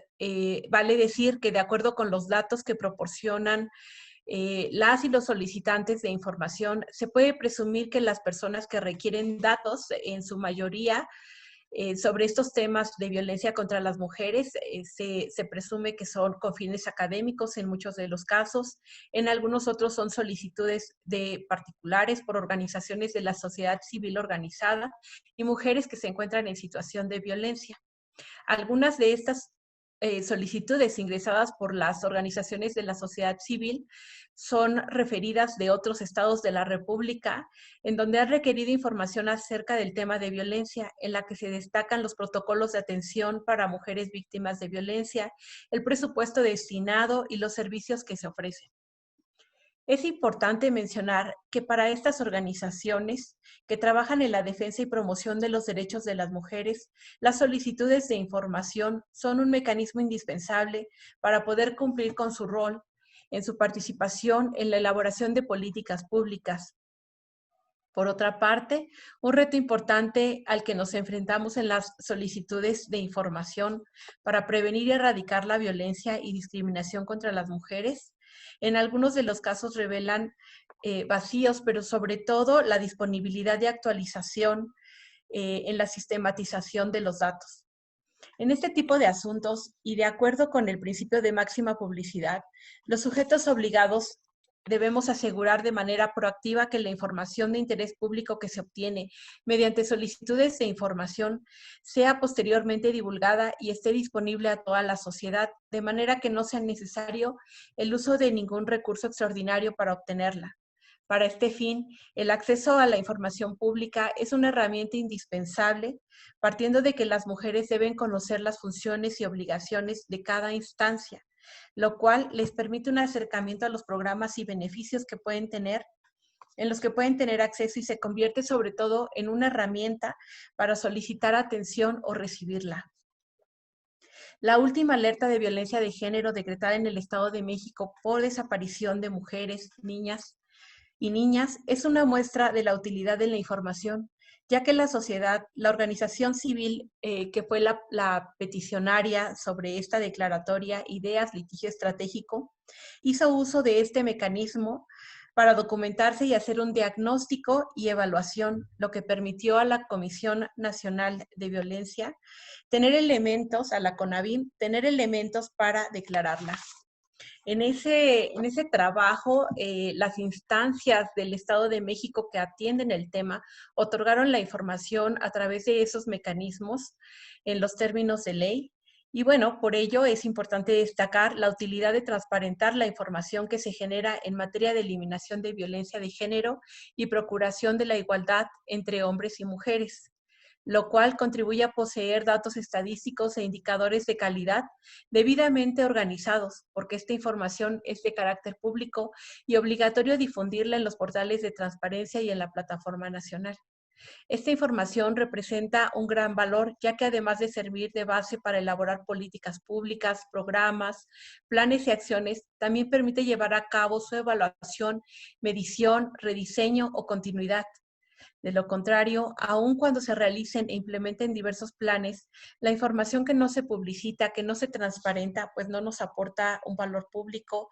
vale decir que de acuerdo con los datos que proporcionan las y los solicitantes de información, se puede presumir que las personas que requieren datos, en su mayoría, sobre estos temas de violencia contra las mujeres, se presume que son con fines académicos en muchos de los casos. En algunos otros son solicitudes de particulares por organizaciones de la sociedad civil organizada y mujeres que se encuentran en situación de violencia. Algunas de estas solicitudes ingresadas por las organizaciones de la sociedad civil son referidas de otros estados de la República, en donde han requerido información acerca del tema de violencia, en la que se destacan los protocolos de atención para mujeres víctimas de violencia, el presupuesto destinado y los servicios que se ofrecen. Es importante mencionar que para estas organizaciones que trabajan en la defensa y promoción de los derechos de las mujeres, las solicitudes de información son un mecanismo indispensable para poder cumplir con su rol en su participación en la elaboración de políticas públicas. Por otra parte, un reto importante al que nos enfrentamos en las solicitudes de información para prevenir y erradicar la violencia y discriminación contra las mujeres, en algunos de los casos revelan vacíos, pero sobre todo la disponibilidad de actualización en la sistematización de los datos. En este tipo de asuntos, y de acuerdo con el principio de máxima publicidad, los sujetos obligados debemos asegurar de manera proactiva que la información de interés público que se obtiene mediante solicitudes de información sea posteriormente divulgada y esté disponible a toda la sociedad, de manera que no sea necesario el uso de ningún recurso extraordinario para obtenerla. Para este fin, el acceso a la información pública es una herramienta indispensable, partiendo de que las mujeres deben conocer las funciones y obligaciones de cada instancia, lo cual les permite un acercamiento a los programas y beneficios que pueden tener, en los que pueden tener acceso, y se convierte sobre todo en una herramienta para solicitar atención o recibirla. La última alerta de violencia de género decretada en el Estado de México por desaparición de mujeres, niñas es una muestra de la utilidad de la información, ya que la sociedad, la organización civil que fue la peticionaria sobre esta declaratoria, Ideas, Litigio Estratégico, hizo uso de este mecanismo para documentarse y hacer un diagnóstico y evaluación, lo que permitió a la Comisión Nacional de Violencia tener elementos, a la CONAVIM, tener elementos para declararla. En ese trabajo, las instancias del Estado de México que atienden el tema otorgaron la información a través de esos mecanismos en los términos de ley. Y bueno, por ello es importante destacar la utilidad de transparentar la información que se genera en materia de eliminación de violencia de género y procuración de la igualdad entre hombres y mujeres, lo cual contribuye a poseer datos estadísticos e indicadores de calidad debidamente organizados, porque esta información es de carácter público y obligatorio difundirla en los portales de transparencia y en la plataforma nacional. Esta información representa un gran valor, ya que además de servir de base para elaborar políticas públicas, programas, planes y acciones, también permite llevar a cabo su evaluación, medición, rediseño o continuidad. De lo contrario, aun cuando se realicen e implementen diversos planes, la información que no se publicita, que no se transparenta, pues no nos aporta un valor público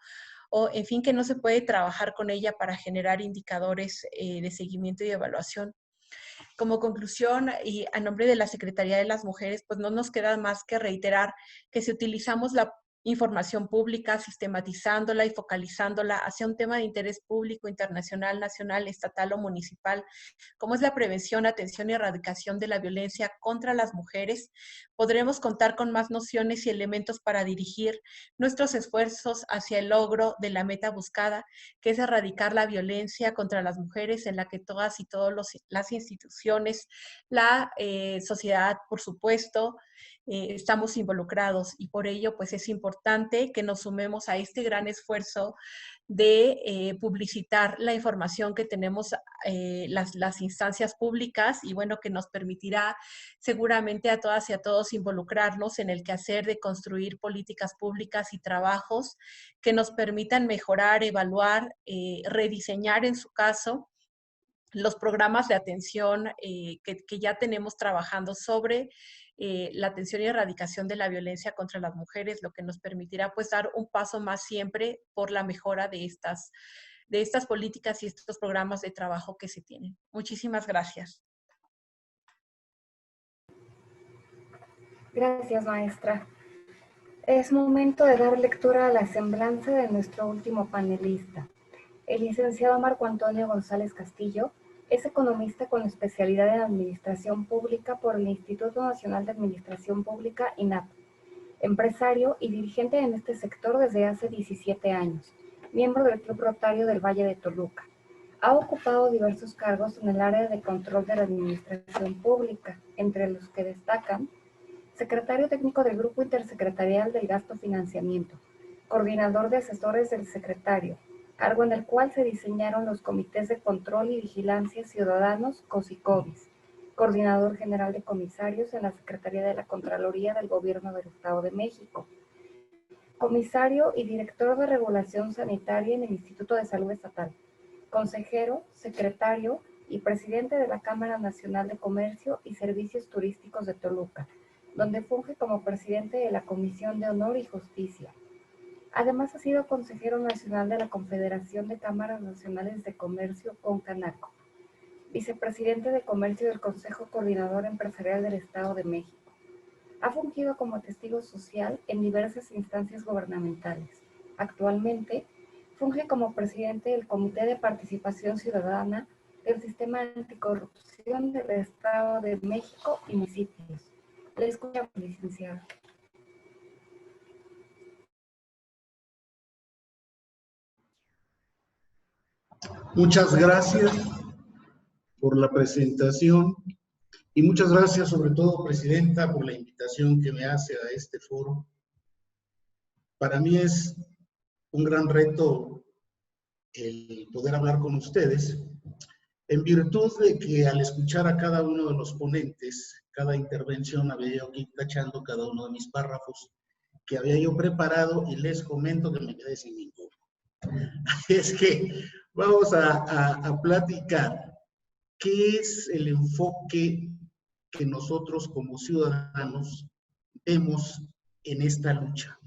o en fin, que no se puede trabajar con ella para generar indicadores de seguimiento y evaluación. Como conclusión, y a nombre de la Secretaría de las Mujeres, pues no nos queda más que reiterar que si utilizamos la información pública, sistematizándola y focalizándola hacia un tema de interés público, internacional, nacional, estatal o municipal, como es la prevención, atención y erradicación de la violencia contra las mujeres, podremos contar con más nociones y elementos para dirigir nuestros esfuerzos hacia el logro de la meta buscada, que es erradicar la violencia contra las mujeres, en la que todas y todos las instituciones, la sociedad, por supuesto, estamos involucrados, y por ello pues es importante que nos sumemos a este gran esfuerzo de publicitar la información que tenemos las instancias públicas, y bueno, que nos permitirá seguramente a todas y a todos involucrarnos en el quehacer de construir políticas públicas y trabajos que nos permitan mejorar, evaluar, rediseñar en su caso los programas de atención que ya tenemos trabajando sobre la atención y erradicación de la violencia contra las mujeres, lo que nos permitirá pues dar un paso más siempre por la mejora de estas políticas y estos programas de trabajo que se tienen. Muchísimas gracias. Gracias, maestra. Es momento de dar lectura a la semblanza de nuestro último panelista. El licenciado Marco Antonio González Castillo es economista con especialidad en Administración Pública por el Instituto Nacional de Administración Pública, INAP, empresario y dirigente en este sector desde hace 17 años, miembro del Club Rotario del Valle de Toluca. Ha ocupado diversos cargos en el área de control de la Administración Pública, entre los que destacan secretario técnico del Grupo Intersecretarial del Gasto Financiamiento, coordinador de asesores del secretario, cargo en el cual se diseñaron los comités de control y vigilancia ciudadanos COSICOVIS, coordinador general de comisarios en la Secretaría de la Contraloría del Gobierno del Estado de México, comisario y director de regulación sanitaria en el Instituto de Salud Estatal, consejero, secretario y presidente de la Cámara Nacional de Comercio y Servicios Turísticos de Toluca, donde funge como presidente de la Comisión de Honor y Justicia. Además, ha sido consejero nacional de la Confederación de Cámaras Nacionales de Comercio, CONCANACO, vicepresidente de Comercio del Consejo Coordinador Empresarial del Estado de México. Ha fungido como testigo social en diversas instancias gubernamentales. Actualmente, funge como presidente del Comité de Participación Ciudadana del Sistema Anticorrupción del Estado de México y municipios. Le escuchamos, licenciado. Muchas gracias por la presentación y muchas gracias sobre todo, Presidenta, por la invitación que me hace a este foro. Para mí es un gran reto el poder hablar con ustedes, en virtud de que al escuchar a cada uno de los ponentes, cada intervención había yo aquí tachando cada uno de mis párrafos que había yo preparado, y les comento que me quedé sin ninguno. Es que vamos a platicar qué es el enfoque que nosotros como ciudadanos vemos en esta lucha.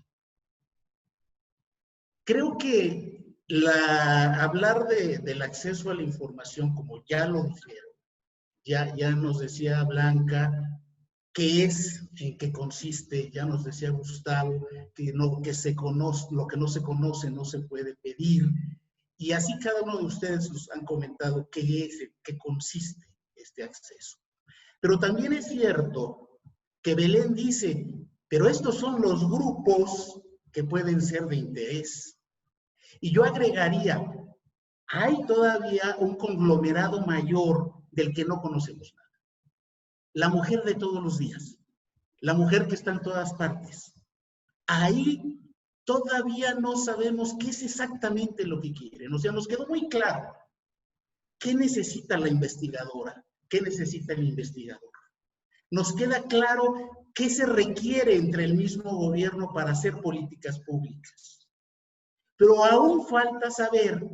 Creo que hablar del acceso a la información, como ya lo dijeron, ya nos decía Blanca qué es, en qué consiste, ya nos decía Gustavo que lo que no se conoce no se puede pedir, y así cada uno de ustedes nos han comentado qué es, en qué consiste este acceso. Pero también es cierto que Belén dice, pero estos son los grupos que pueden ser de interés. Y yo agregaría, hay todavía un conglomerado mayor del que no conocemos nada. La mujer de todos los días, la mujer que está en todas partes. Ahí todavía no sabemos qué es exactamente lo que quieren. O sea, nos quedó muy claro qué necesita la investigadora, qué necesita el investigador. Nos queda claro qué se requiere entre el mismo gobierno para hacer políticas públicas. Pero aún falta saber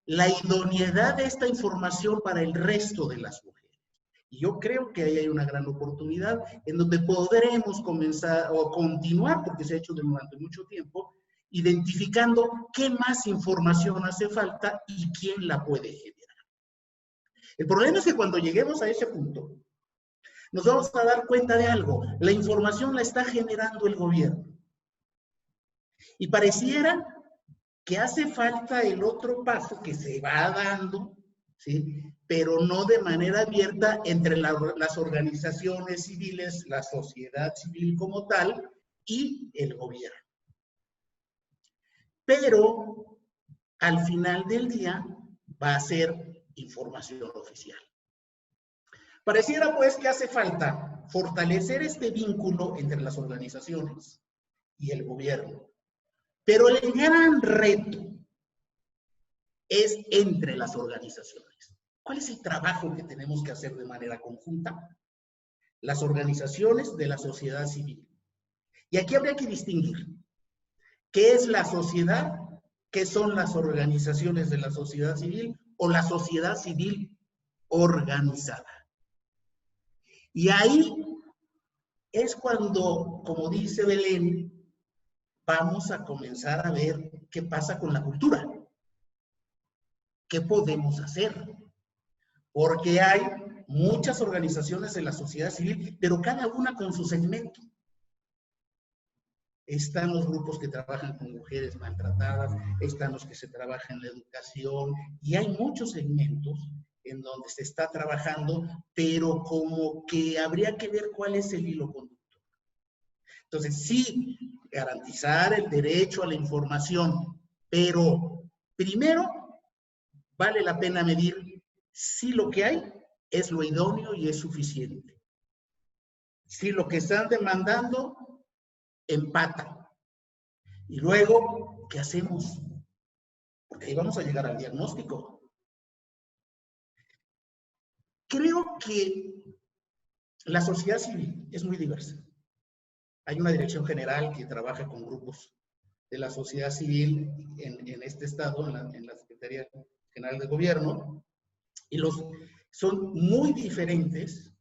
la idoneidad de esta información para el resto de las mujeres. Y yo creo que ahí hay una gran oportunidad en donde podremos comenzar o continuar, porque se ha hecho durante mucho tiempo, identificando qué más información hace falta y quién la puede generar. El problema es que cuando lleguemos a ese punto, nos vamos a dar cuenta de algo. La información la está generando el gobierno. Y pareciera que hace falta el otro paso que se va dando, ¿sí? Pero no de manera abierta entre las organizaciones civiles, la sociedad civil como tal y el gobierno. Pero al final del día va a ser información oficial. Pareciera pues que hace falta fortalecer este vínculo entre las organizaciones y el gobierno. Pero el gran reto es entre las organizaciones. ¿Cuál es el trabajo que tenemos que hacer de manera conjunta? Las organizaciones de la sociedad civil. Y aquí habría que distinguir qué es la sociedad, qué son las organizaciones de la sociedad civil o la sociedad civil organizada. Y ahí es cuando, como dice Belén, vamos a comenzar a ver qué pasa con la cultura. ¿Qué podemos hacer? Porque hay muchas organizaciones de la sociedad civil, pero cada una con su segmento. Están los grupos que trabajan con mujeres maltratadas, están los que se trabajan en la educación, y hay muchos segmentos en donde se está trabajando, pero como que habría que ver cuál es el hilo conductor. Entonces, sí, garantizar el derecho a la información, pero primero vale la pena medir si lo que hay es lo idóneo y es suficiente. Si lo que están demandando empata. Y luego, ¿qué hacemos? Porque ahí vamos a llegar al diagnóstico. Creo que la sociedad civil es muy diversa. Hay una dirección general que trabaja con grupos de la sociedad civil en este estado, en la Secretaría General de Gobierno, y son muy diferentes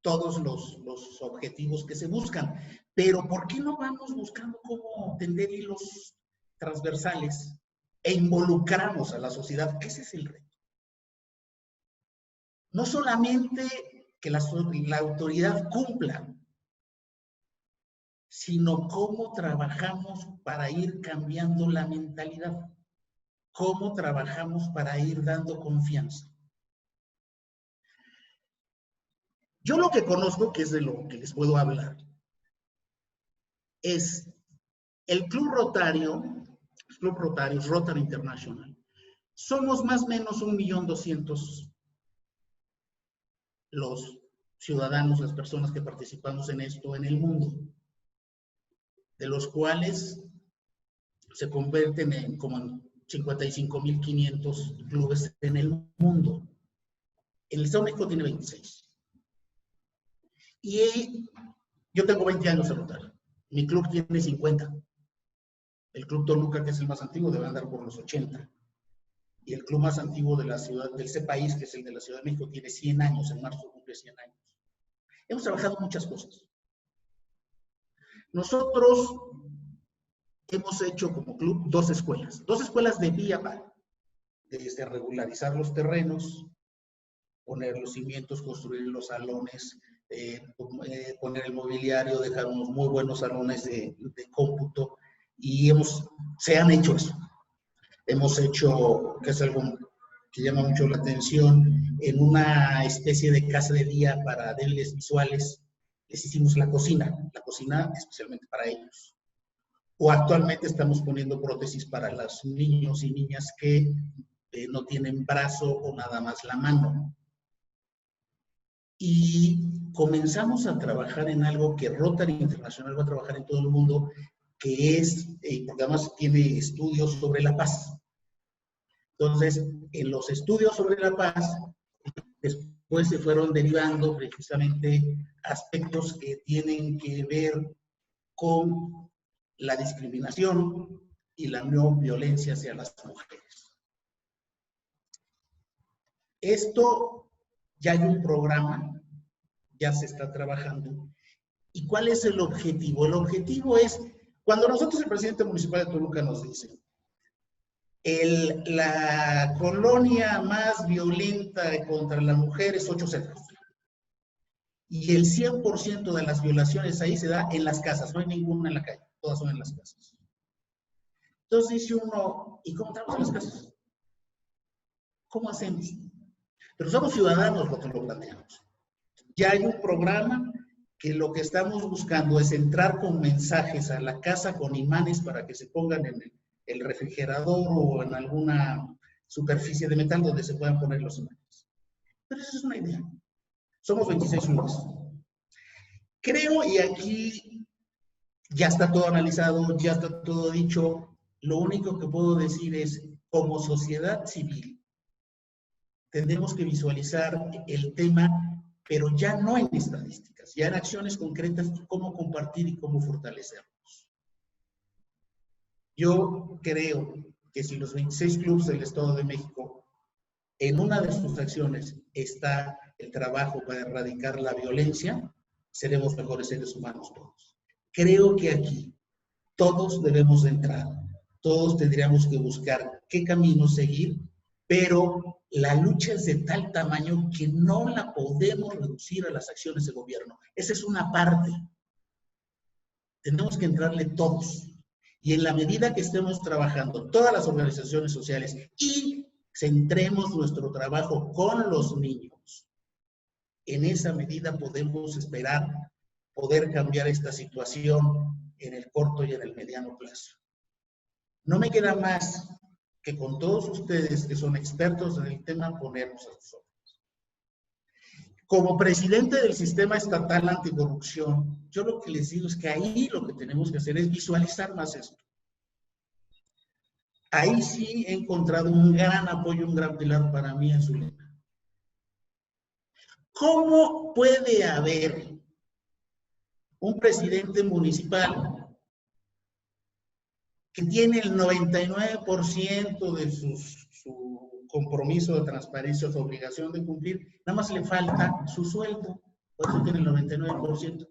todos los objetivos que se buscan. Pero ¿por qué no vamos buscando cómo tender hilos transversales e involucramos a la sociedad? Ese es el reto. No solamente que la autoridad cumpla, sino cómo trabajamos para ir cambiando la mentalidad, cómo trabajamos para ir dando confianza. Yo lo que conozco, que es de lo que les puedo hablar, es el Club Rotarios, Rotary International. Somos más o menos 1.200.000 los ciudadanos, las personas que participamos en esto en el mundo, de los cuales se convierten en como 55.500 clubes en el mundo. El Estado de México tiene 26. Y yo tengo 20 años en Rotary. Mi club tiene 50. El Club Toluca, que es el más antiguo, debe andar por los 80. Y el club más antiguo de la ciudad, del país, que es el de la Ciudad de México, tiene 100 años. En marzo cumple 100 años. Hemos trabajado muchas cosas. Nosotros hemos hecho como club 2 escuelas de vía para, desde regularizar los terrenos, poner los cimientos, construir los salones, poner el mobiliario, dejar unos muy buenos salones de cómputo, y se han hecho eso. Hemos hecho, que es algo que llama mucho la atención, en una especie de casa de día para débiles visuales, les hicimos la cocina especialmente para ellos. O actualmente estamos poniendo prótesis para los niños y niñas que no tienen brazo o nada más la mano. Y comenzamos a trabajar en algo que Rotary International va a trabajar en todo el mundo, que es, porque además tiene estudios sobre la paz. Entonces, en los estudios sobre la paz, después se fueron derivando precisamente aspectos que tienen que ver con la discriminación y la no violencia hacia las mujeres. Esto ya hay un programa, ya se está trabajando. ¿Y cuál es el objetivo? El objetivo es Cuando nosotros, el presidente municipal de Toluca nos dice, la colonia más violenta contra la mujer es 8 Centros. Y el 100% de las violaciones ahí se da en las casas, no hay ninguna en la calle, todas son en las casas. Entonces dice uno, ¿y cómo estamos en las casas? ¿Cómo hacemos? Pero somos ciudadanos los que lo planteamos. Ya hay un programa que lo que estamos buscando es entrar con mensajes a la casa con imanes para que se pongan en el refrigerador o en alguna superficie de metal donde se puedan poner los imanes. Pero esa es una idea. Somos 26 clubes. Creo, y aquí ya está todo analizado, ya está todo dicho, lo único que puedo decir es, como sociedad civil, tendremos que visualizar el tema, pero ya no en estadísticas, ya en acciones concretas, cómo compartir y cómo fortalecernos. Yo creo que si los 26 clubes del Estado de México, en una de sus acciones está el trabajo para erradicar la violencia, seremos mejores seres humanos todos. Creo que aquí todos debemos de entrar, todos tendríamos que buscar qué camino seguir, pero la lucha es de tal tamaño que no la podemos reducir a las acciones de gobierno. Esa es una parte. Tenemos que entrarle todos. Y en la medida que estemos trabajando todas las organizaciones sociales y centremos nuestro trabajo con los niños, en esa medida podemos esperar poder cambiar esta situación en el corto y en el mediano plazo. No me queda más que con todos ustedes que son expertos en el tema ponernos a sus órdenes. Como presidente del Sistema Estatal Anticorrupción, yo lo que les digo es que ahí lo que tenemos que hacer es visualizar más esto. Ahí sí he encontrado un gran apoyo, un gran pilar para mí en Zulema. ¿Cómo puede haber un presidente municipal que tiene el 99% de su compromiso de transparencia, su obligación de cumplir, nada más le falta su sueldo, por eso tiene el 99%?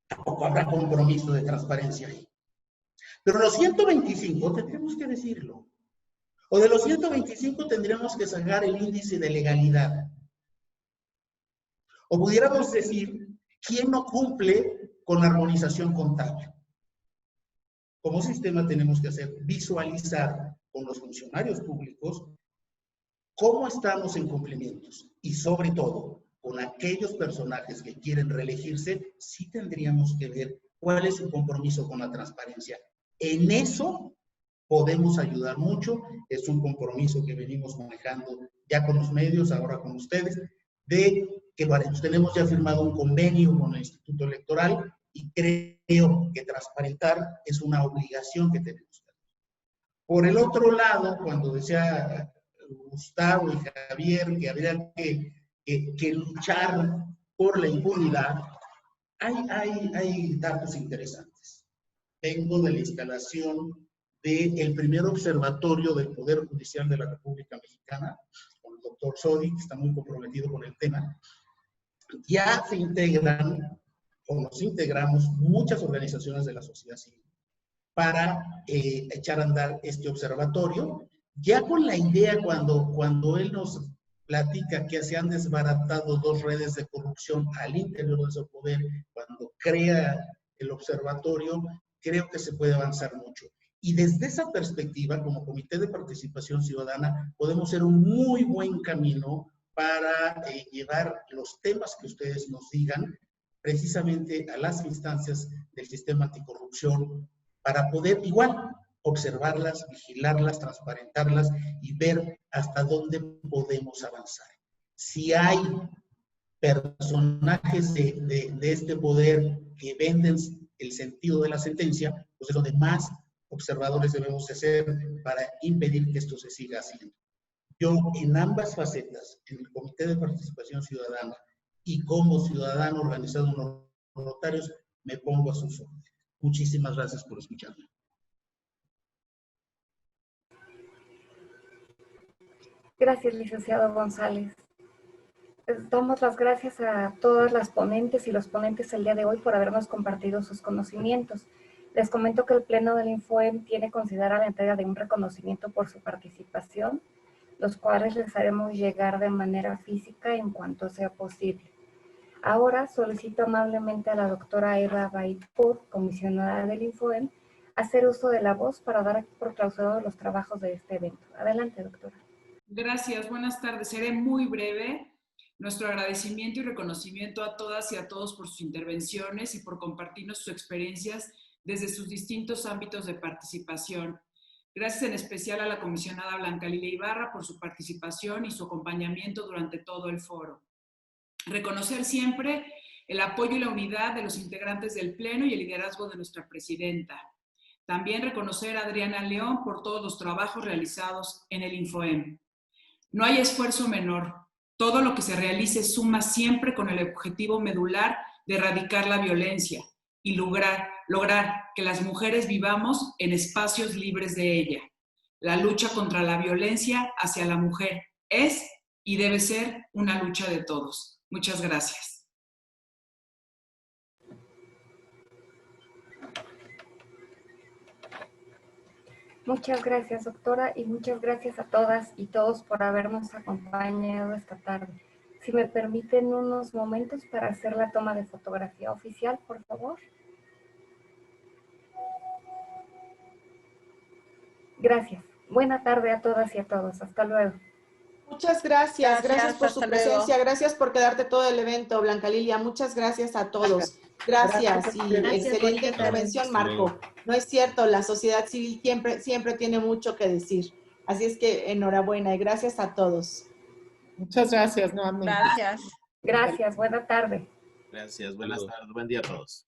Tampoco habrá compromiso de transparencia ahí. Pero los 125 tendremos que decirlo. O de los 125 tendríamos que sacar el índice de legalidad. O pudiéramos decir, ¿quién no cumple con la armonización contable? Como sistema tenemos que hacer visualizar con los funcionarios públicos cómo estamos en cumplimientos. Y sobre todo, con aquellos personajes que quieren reelegirse, sí tendríamos que ver cuál es su compromiso con la transparencia. En eso podemos ayudar mucho. Es un compromiso que venimos manejando ya con los medios, ahora con ustedes, de que tenemos ya firmado un convenio con el Instituto Electoral y creo que transparentar es una obligación que tenemos. Por el otro lado, cuando decía Gustavo y Javier que habría que luchar por la impunidad, hay datos interesantes. Vengo de la instalación del primer observatorio del Poder Judicial de la República Mexicana, con el doctor Sodi, que está muy comprometido con el tema. Ya se integran, o nos integramos, muchas organizaciones de la sociedad civil para echar a andar este observatorio, ya con la idea cuando él nos platica que se han desbaratado 2 redes de corrupción al interior de su poder, cuando crea el observatorio, creo que se puede avanzar mucho. Y desde esa perspectiva, como Comité de Participación Ciudadana, podemos ser un muy buen camino para llevar los temas que ustedes nos digan precisamente a las instancias del sistema anticorrupción para poder igual observarlas, vigilarlas, transparentarlas y ver hasta dónde podemos avanzar. Si hay personajes de este poder que venden el sentido de la sentencia, pues es donde más observadores debemos de ser para impedir que esto se siga haciendo. Yo en ambas facetas, en el Comité de Participación Ciudadana y como ciudadano organizado en los notarios, me pongo a sus órdenes. Muchísimas gracias por escucharme. Gracias, licenciado González. Damos las gracias a todas las ponentes y los ponentes el día de hoy por habernos compartido sus conocimientos. Les comento que el Pleno del Infoem tiene considerada la entrega de un reconocimiento por su participación, los cuales les haremos llegar de manera física en cuanto sea posible. Ahora solicito amablemente a la doctora Eva Baitpur, comisionada del Infoem, hacer uso de la voz para dar por clausurados los trabajos de este evento. Adelante, doctora. Gracias, buenas tardes. Seré muy breve. Nuestro agradecimiento y reconocimiento a todas y a todos por sus intervenciones y por compartirnos sus experiencias desde sus distintos ámbitos de participación. Gracias en especial a la comisionada Blanca Lilia Ibarra por su participación y su acompañamiento durante todo el foro. Reconocer siempre el apoyo y la unidad de los integrantes del Pleno y el liderazgo de nuestra presidenta. También reconocer a Adriana León por todos los trabajos realizados en el Infoem. No hay esfuerzo menor. Todo lo que se realice suma siempre con el objetivo medular de erradicar la violencia y lograr que las mujeres vivamos en espacios libres de ella. La lucha contra la violencia hacia la mujer es y debe ser una lucha de todos. Muchas gracias. Muchas gracias, doctora, y muchas gracias a todas y todos por habernos acompañado esta tarde. Si me permiten unos momentos para hacer la toma de fotografía oficial, por favor. Gracias. Buena tarde a todas y a todos. Hasta luego. Muchas gracias. Gracias por su hasta presencia. luego. Gracias por quedarte todo el evento, Blanca Lilia. Muchas gracias a todos. Gracias y excelente intervención, Marco. No es cierto, la sociedad civil siempre tiene mucho que decir. Así es que enhorabuena y gracias a todos. Muchas gracias nuevamente. Gracias. Gracias. Buena tarde. Gracias, buenas tardes, buen día a todos.